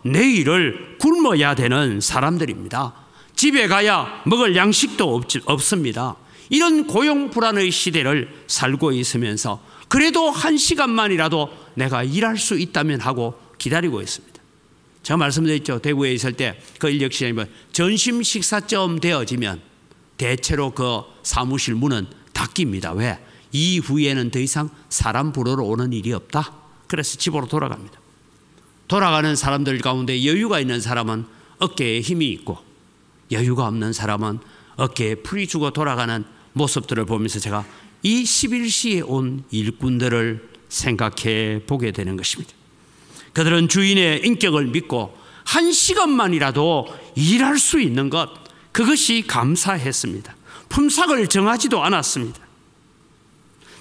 내일을 굶어야 되는 사람들입니다. 집에 가야 먹을 양식도 없습니다. 이런 고용 불안의 시대를 살고 있으면서 그래도 1시간만이라도 내가 일할 수 있다면 하고 기다리고 있습니다. 제가 말씀드렸죠. 대구에 있을 때 그 인력시장이 점심 식사점 되어지면 대체로 그 사무실 문은 닫힙니다. 왜? 이후에는 더 이상 사람 부르러 오는 일이 없다. 그래서 집으로 돌아갑니다. 돌아가는 사람들 가운데 여유가 있는 사람은 어깨에 힘이 있고 여유가 없는 사람은 어깨에 풀이 주고 돌아가는 모습들을 보면서 제가 이 11시에 온 일꾼들을 생각해 보게 되는 것입니다. 그들은 주인의 인격을 믿고 1시간만이라도 일할 수 있는 것, 그것이 감사했습니다. 품삯을 정하지도 않았습니다.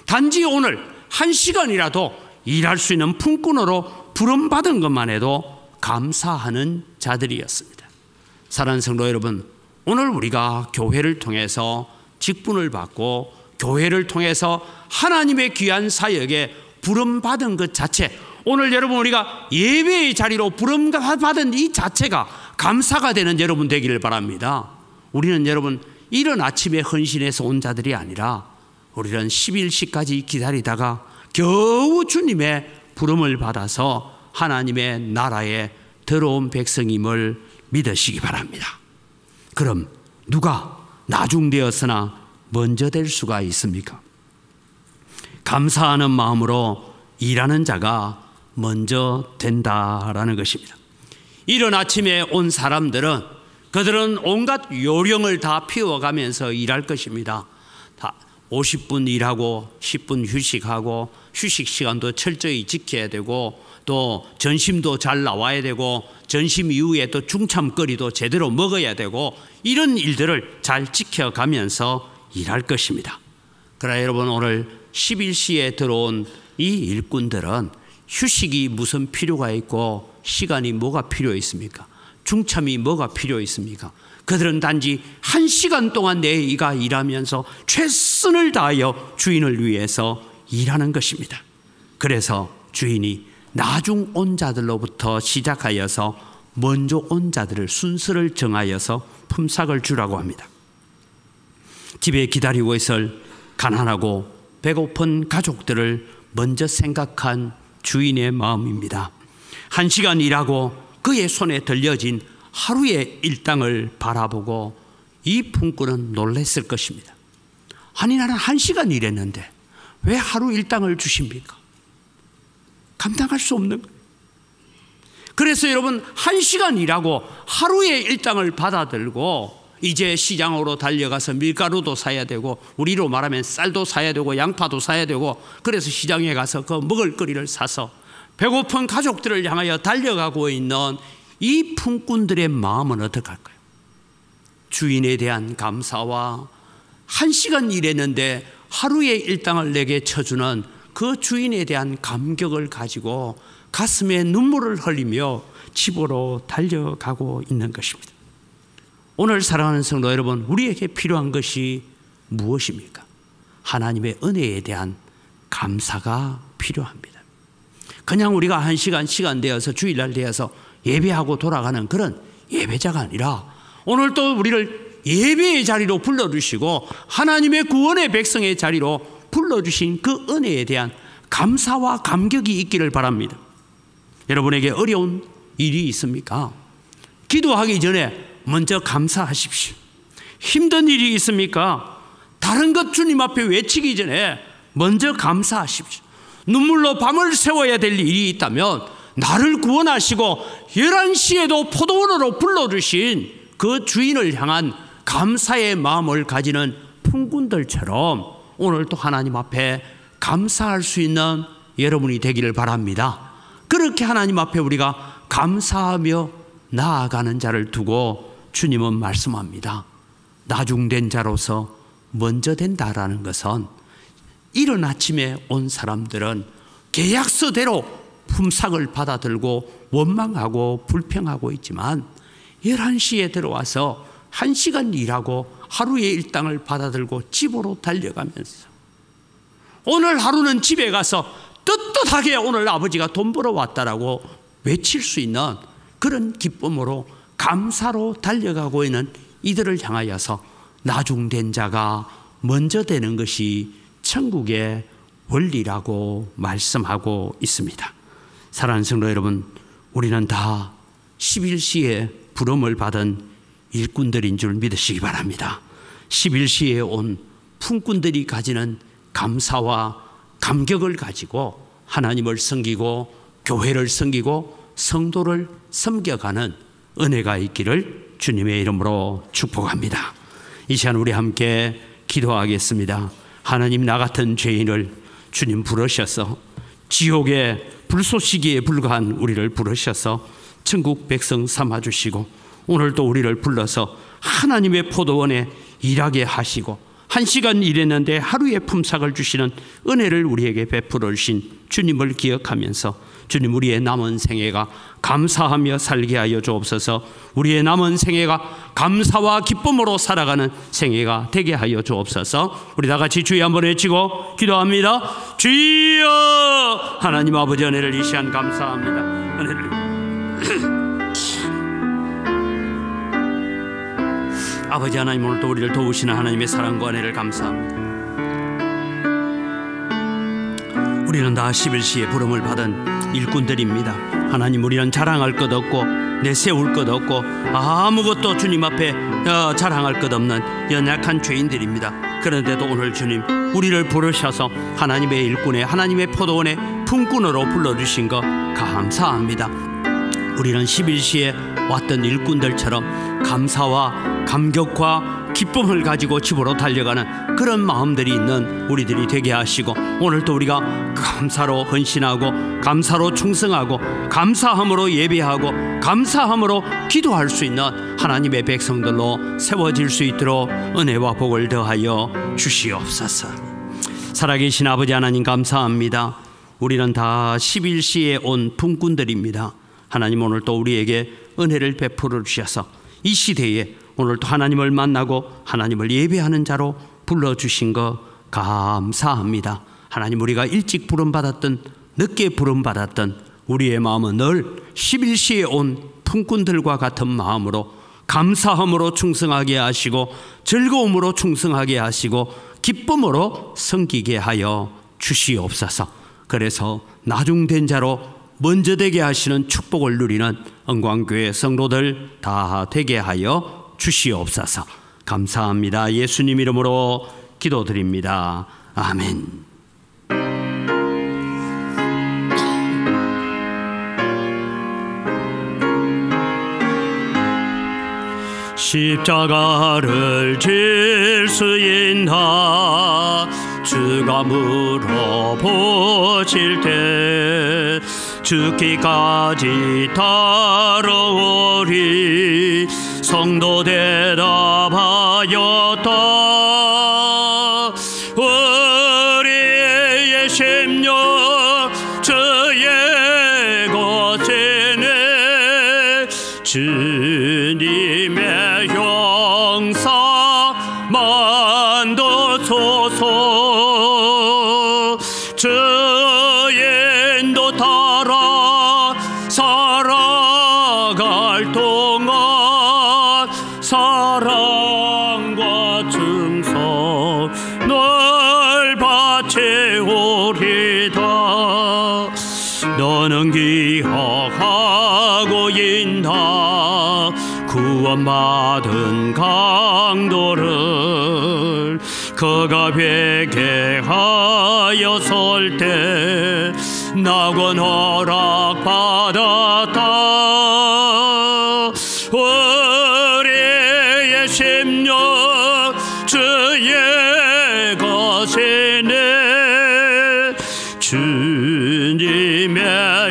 단지 오늘 1시간이라도 일할 수 있는 품꾼으로 부름받은 것만 해도 감사하는 자들이었습니다. 사랑하는 성도 여러분, 오늘 우리가 교회를 통해서 직분을 받고 교회를 통해서 하나님의 귀한 사역에 부름받은 것 자체, 오늘 여러분 우리가 예배의 자리로 부름받은 이 자체가 감사가 되는 여러분 되기를 바랍니다. 우리는 여러분 이른 아침에 헌신해서 온 자들이 아니라 우리는 11시까지 기다리다가 겨우 주님의 부름을 받아서 하나님의 나라에 들어온 백성임을 믿으시기 바랍니다. 그럼 누가 나중되었으나 먼저 될 수가 있습니까? 감사하는 마음으로 일하는 자가 먼저 된다라는 것입니다. 이른 아침에 온 사람들은 그들은 온갖 요령을 다 피워가면서 일할 것입니다. 다 50분 일하고 10분 휴식하고 휴식 시간도 철저히 지켜야 되고 또 전심도 잘 나와야 되고 전심 이후에 또 중참거리도 제대로 먹어야 되고 이런 일들을 잘 지켜가면서 일할 것입니다. 그러나 여러분, 오늘 11시에 들어온 이 일꾼들은 휴식이 무슨 필요가 있고 시간이 뭐가 필요 있습니까? 중참이 뭐가 필요 있습니까? 그들은 단지 1시간 동안 내가 일하면서 최선을 다하여 주인을 위해서 일하는 것입니다. 그래서 주인이 나중 온 자들로부터 시작하여서 먼저 온 자들을 순서를 정하여서 품삯을 주라고 합니다. 집에 기다리고 있을 가난하고 배고픈 가족들을 먼저 생각한 주인의 마음입니다. 1시간 일하고 그의 손에 들려진 하루의 일당을 바라보고 이 품꾼은 놀랐을 것입니다. 아니, 나는 1시간 일했는데 왜 하루 일당을 주십니까? 감당할 수 없는 거예요. 그래서 여러분, 1시간 일하고 하루의 일당을 받아들고 이제 시장으로 달려가서 밀가루도 사야 되고 우리로 말하면 쌀도 사야 되고 양파도 사야 되고 그래서 시장에 가서 그 먹을 거리를 사서 배고픈 가족들을 향하여 달려가고 있는 이 품꾼들의 마음은 어떡할까요? 주인에 대한 감사와 1시간 일했는데 하루의 일당을 내게 쳐주는 그 주인에 대한 감격을 가지고 가슴에 눈물을 흘리며 집으로 달려가고 있는 것입니다. 오늘 사랑하는 성도 여러분, 우리에게 필요한 것이 무엇입니까? 하나님의 은혜에 대한 감사가 필요합니다. 그냥 우리가 1시간 시간 되어서 주일날 되어서 예배하고 돌아가는 그런 예배자가 아니라 오늘 또 우리를 예배의 자리로 불러주시고 하나님의 구원의 백성의 자리로 불러주신 그 은혜에 대한 감사와 감격이 있기를 바랍니다. 여러분에게 어려운 일이 있습니까? 기도하기 전에 먼저 감사하십시오. 힘든 일이 있습니까? 다른 것 주님 앞에 외치기 전에 먼저 감사하십시오. 눈물로 밤을 새워야 될 일이 있다면 나를 구원하시고 11시에도 포도원으로 불러주신 그 주인을 향한 감사의 마음을 가지는 품꾼들처럼 오늘 또 하나님 앞에 감사할 수 있는 여러분이 되기를 바랍니다. 그렇게 하나님 앞에 우리가 감사하며 나아가는 자를 두고 주님은 말씀합니다. 나중된 자로서 먼저 된다라는 것은 이른 아침에 온 사람들은 계약서대로 품삯을 받아들고 원망하고 불평하고 있지만 11시에 들어와서 1시간 일하고 하루의 일당을 받아들고 집으로 달려가면서 오늘 하루는 집에 가서 떳떳하게 오늘 아버지가 돈 벌어 왔다라고 외칠 수 있는 그런 기쁨으로 감사로 달려가고 있는 이들을 향하여서 나중된 자가 먼저 되는 것이 천국의 원리라고 말씀하고 있습니다. 사랑하는 성도 여러분, 우리는 다 11시에 부름을 받은 일꾼들인 줄 믿으시기 바랍니다. 11시에 온 품꾼들이 가지는 감사와 감격을 가지고 하나님을 섬기고 교회를 섬기고 성도를 섬겨가는 은혜가 있기를 주님의 이름으로 축복합니다. 이 시간 우리 함께 기도하겠습니다. 하나님, 나 같은 죄인을 주님 부르셔서 지옥의 불쏘시기에 불과한 우리를 부르셔서 천국 백성 삼아주시고 오늘도 우리를 불러서 하나님의 포도원에 일하게 하시고 1시간 일했는데 하루의 품삯을 주시는 은혜를 우리에게 베풀어 주신 주님을 기억하면서 주님, 우리의 남은 생애가 감사하며 살게 하여 주옵소서. 우리의 남은 생애가 감사와 기쁨으로 살아가는 생애가 되게 하여 주옵소서. 우리 다 같이 주여 한번 외치고 기도합니다. 주여! 하나님 아버지, 은혜를 이 시간 감사합니다. 은혜를 아버지 하나님, 오늘도 우리를 도우시는 하나님의 사랑과 은혜를 감사합니다. 우리는 다 11시에 부름을 받은 일꾼들입니다. 하나님, 우리는 자랑할 것 없고 내세울 것 없고 아무것도 주님 앞에 자랑할 것 없는 연약한 죄인들입니다. 그런데도 오늘 주님 우리를 부르셔서 하나님의 일꾼에 하나님의 포도원의 품꾼으로 불러주신 것 감사합니다. 우리는 11시에 왔던 일꾼들처럼 감사와 감격과 기쁨을 가지고 집으로 달려가는 그런 마음들이 있는 우리들이 되게 하시고 오늘도 우리가 감사로 헌신하고 감사로 충성하고 감사함으로 예배하고 감사함으로 기도할 수 있는 하나님의 백성들로 세워질 수 있도록 은혜와 복을 더하여 주시옵소서. 살아계신 아버지 하나님, 감사합니다. 우리는 다 11시에 온 품꾼들입니다. 하나님, 오늘 또 우리에게 은혜를 베풀어 주셔서 이 시대에 오늘 또 하나님을 만나고 하나님을 예배하는 자로 불러주신 것 감사합니다. 하나님, 우리가 일찍 부름받았던 늦게 부름받았던 우리의 마음은 늘 11시에 온 품꾼들과 같은 마음으로 감사함으로 충성하게 하시고 즐거움으로 충성하게 하시고 기쁨으로 섬기게 하여 주시옵소서. 그래서 나중된 자로 먼저 되게 하시는 축복을 누리는 은광교회 성도들 다 되게 하여 주시옵소서. 감사합니다. 예수님 이름으로 기도드립니다. 아멘. 십자가를 질 수 있나 주가 물어보실 때 죽기까지 따르오리. 성도 대답하였다. 우리의 심령 주의 것이네. 주님의 형사 만드소서. 주의 인도 따라 살아갈 동안 사랑과 충성 널 바치오리다. 너는 기억하고 있나 구원받은 강도를. 그가 회개하였을 때 낙원 허락받았다. 우리의 심령 주의 것이네. 주님의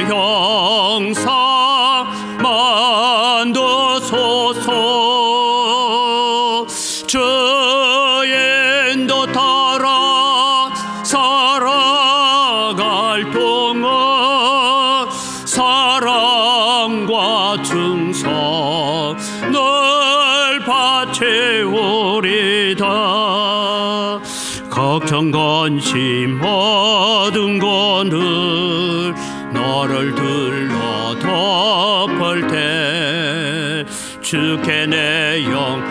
형상 만드소서. 주의 인도 따라 살아갈 동안 사랑과 충성 널 바치오리다. 걱정 관심 모든 것을 너를 둘러 덮을 때 주께 내 영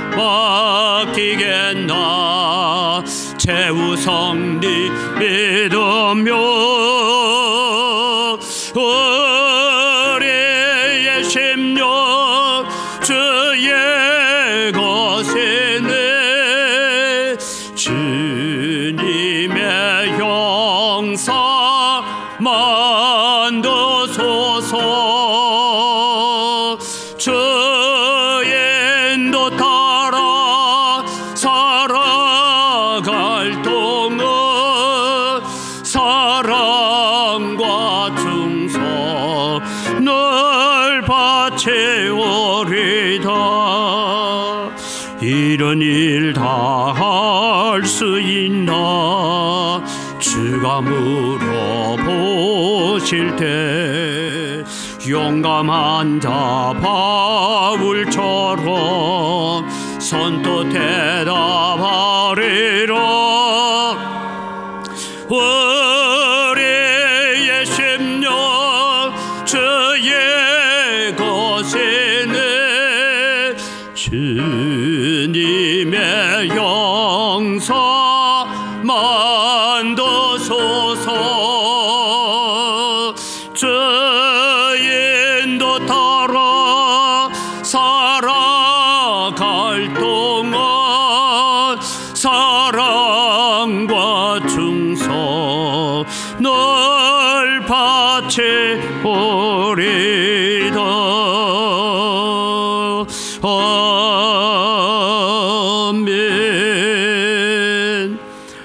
맡기겠나. 최우성 네 믿으며 우리의 심령 주의 것이네. 주님의 형상 만드소서. 주의 인도 따라 살아갈 동안 사랑과 충성 널 바치오리다. 이런 일 다 할 수 있나 주가 물어보실 때 용감한 자 바울처럼 선뜻 대답하리라. 우리의 심령 주의 것이네. 주님의 형사 만드소서. 주의 인도 따라 살아갈 동안 사랑과 충성 널 바치오리다. 아멘.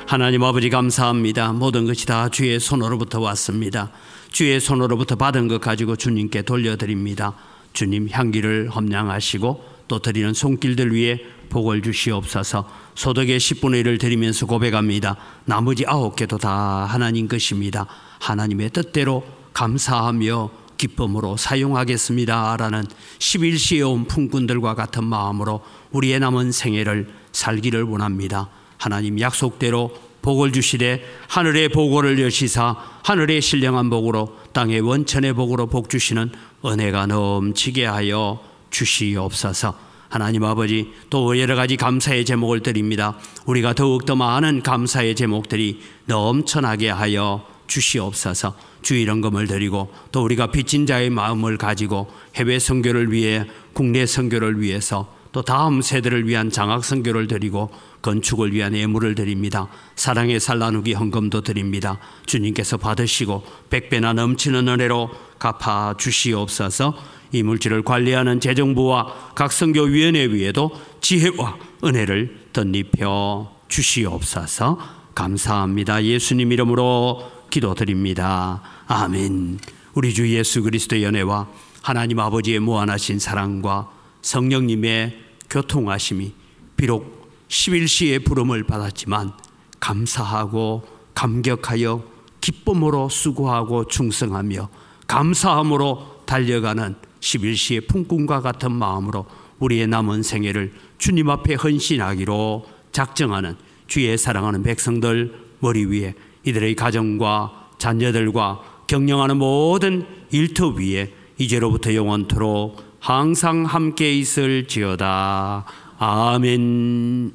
하나님 아버지 감사합니다. 모든 것이 다 주의 손으로부터 왔습니다. 주의 손으로부터 받은 것 가지고 주님께 돌려드립니다. 주님 향기를 험량하시고 또 드리는 손길들 위에 복을 주시옵소서. 소득의 10분의 1을 드리면서 고백합니다. 나머지 9개도 다 하나님 것입니다. 하나님의 뜻대로 감사하며 기쁨으로 사용하겠습니다 라는 11시에 온 품꾼들과 같은 마음으로 우리의 남은 생애를 살기를 원합니다. 하나님 약속대로 복을 주시되 하늘의 복을 여시사 하늘의 신령한 복으로 땅의 원천의 복으로 복 주시는 은혜가 넘치게 하여 주시옵소서. 하나님 아버지, 또 여러 가지 감사의 제목을 드립니다. 우리가 더욱더 많은 감사의 제목들이 넘쳐나게 하여 주시옵소서. 주일 헌금을 드리고 또 우리가 빚진 자의 마음을 가지고 해외 선교를 위해 국내 선교를 위해서 또 다음 세대를 위한 장학 선교를 드리고 건축을 위한 예물을 드립니다. 사랑의 살 나누기 헌금도 드립니다. 주님께서 받으시고 100배나 넘치는 은혜로 갚아 주시옵소서. 이 물질을 관리하는 재정부와 각 선교위원회 위에도 지혜와 은혜를 덧입혀 주시옵소서. 감사합니다. 예수님 이름으로 기도드립니다. 아멘. 우리 주 예수 그리스도의 연애와 하나님 아버지의 무한하신 사랑과 성령님의 교통하심이 비록 11시의 부름을 받았지만 감사하고 감격하여 기쁨으로 수고하고 충성하며 감사함으로 달려가는 11시의 품꾼과 같은 마음으로 우리의 남은 생애를 주님 앞에 헌신하기로 작정하는 주의 사랑하는 백성들 머리 위에 이들의 가정과 자녀들과 경영하는 모든 일터 위에 이제로부터 영원토록 항상 함께 있을지어다. 아멘.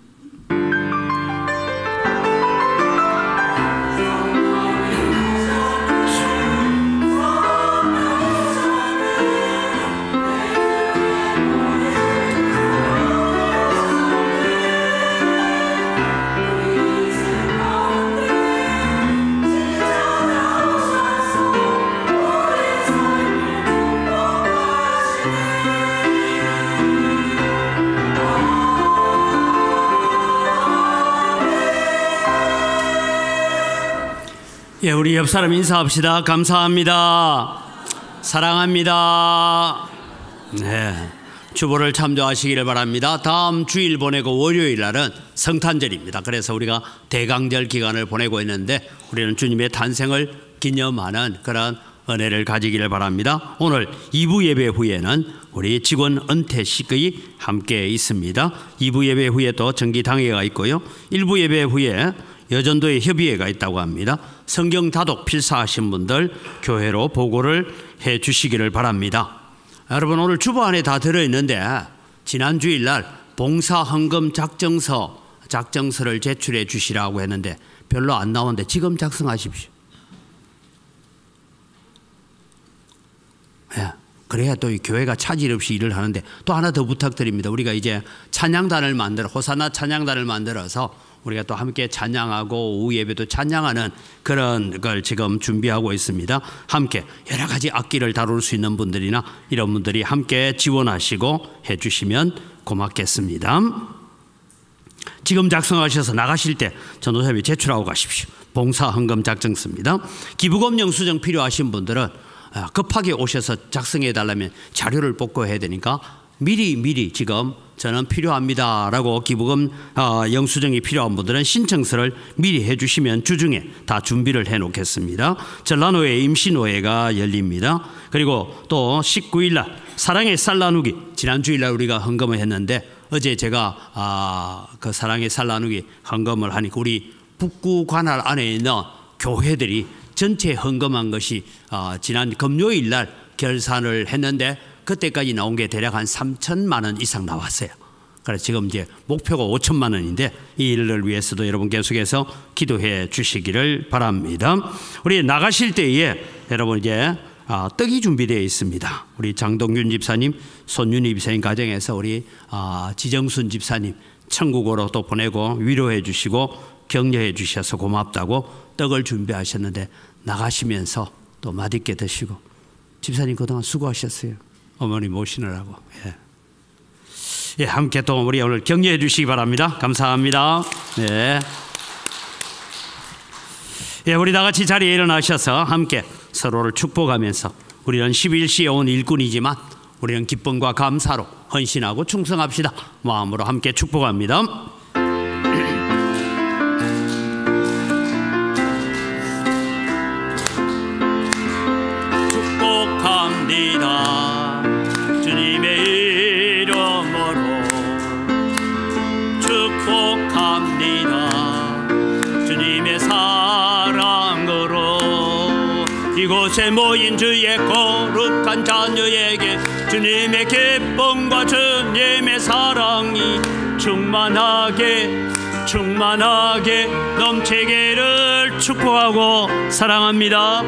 예, 우리 옆 사람 인사합시다. 감사합니다. 사랑합니다. 네, 주보를 참조하시기를 바랍니다. 다음 주일 보내고 월요일 날은 성탄절입니다. 그래서 우리가 대강절 기간을 보내고 있는데 우리는 주님의 탄생을 기념하는 그런 은혜를 가지기를 바랍니다. 오늘 2부 예배 후에는 우리 직원 은퇴식이 함께 있습니다. 2부 예배 후에 또 정기당회가 있고요. 1부 예배 후에 여전도의 협의회가 있다고 합니다. 성경 다독 필사하신 분들 교회로 보고를 해 주시기를 바랍니다. 여러분, 오늘 주보 안에 다 들어있는데 지난 주일날 봉사헌금 작정서를 제출해 주시라고 했는데 별로 안 나오는데 지금 작성하십시오. 예, 그래야 또 이 교회가 차질 없이 일을 하는데 또 하나 더 부탁드립니다. 우리가 이제 찬양단을 호사나 찬양단을 만들어서 우리가 또 함께 찬양하고 오후 예배도 찬양하는 그런 걸 지금 준비하고 있습니다. 함께 여러 가지 악기를 다룰 수 있는 분들이나 이런 분들이 함께 지원하시고 해주시면 고맙겠습니다. 지금 작성하셔서 나가실 때 전도사님이 제출하고 가십시오. 봉사헌금 작정서입니다. 기부금 영수증 필요하신 분들은 급하게 오셔서 작성해 달라면 자료를 뽑고 해야 되니까 미리 지금 저는 필요합니다라고 기부금 영수증이 필요한 분들은 신청서를 미리 해주시면 주중에 다 준비를 해놓겠습니다. 전라노회 임시노회가 열립니다. 그리고 또 19일 날 사랑의 쌀 나누기, 지난 주일날 우리가 헌금을 했는데 어제 제가 그 사랑의 쌀 나누기 헌금을 하니까 우리 북구 관할 안에 있는 교회들이 전체 헌금한 것이 지난 금요일 날 결산을 했는데 그때까지 나온 게 대략 한 3천만 원 이상 나왔어요. 그래서 지금 이제 목표가 5천만 원인데 이 일을 위해서도 여러분 계속해서 기도해 주시기를 바랍니다. 우리 나가실 때에 여러분 이제 떡이 준비되어 있습니다. 우리 장동균 집사님, 손윤희 집사님 가정에서 우리 지정순 집사님 천국으로 또 보내고 위로해 주시고 격려해 주셔서 고맙다고 떡을 준비하셨는데 나가시면서 또 맛있게 드시고 집사님 그동안 수고하셨어요. 어머니 모시느라고. 예, 함께 또 우리 오늘 격려해 주시기 바랍니다. 감사합니다. 네. 예, 우리 다 같이 자리에 일어나셔서 함께 서로를 축복하면서 우리는 11시에 온 일꾼이지만 우리는 기쁨과 감사로 헌신하고 충성합시다. 마음으로 함께 축복합니다. 축복합니다. 주님의 이름으로 축복합니다. 주님의 사랑으로 이곳에 모인 주의 거룩한 자녀에게 주님의 기쁨과 주님의 사랑이 충만하게 넘치기를 축복하고 사랑합니다.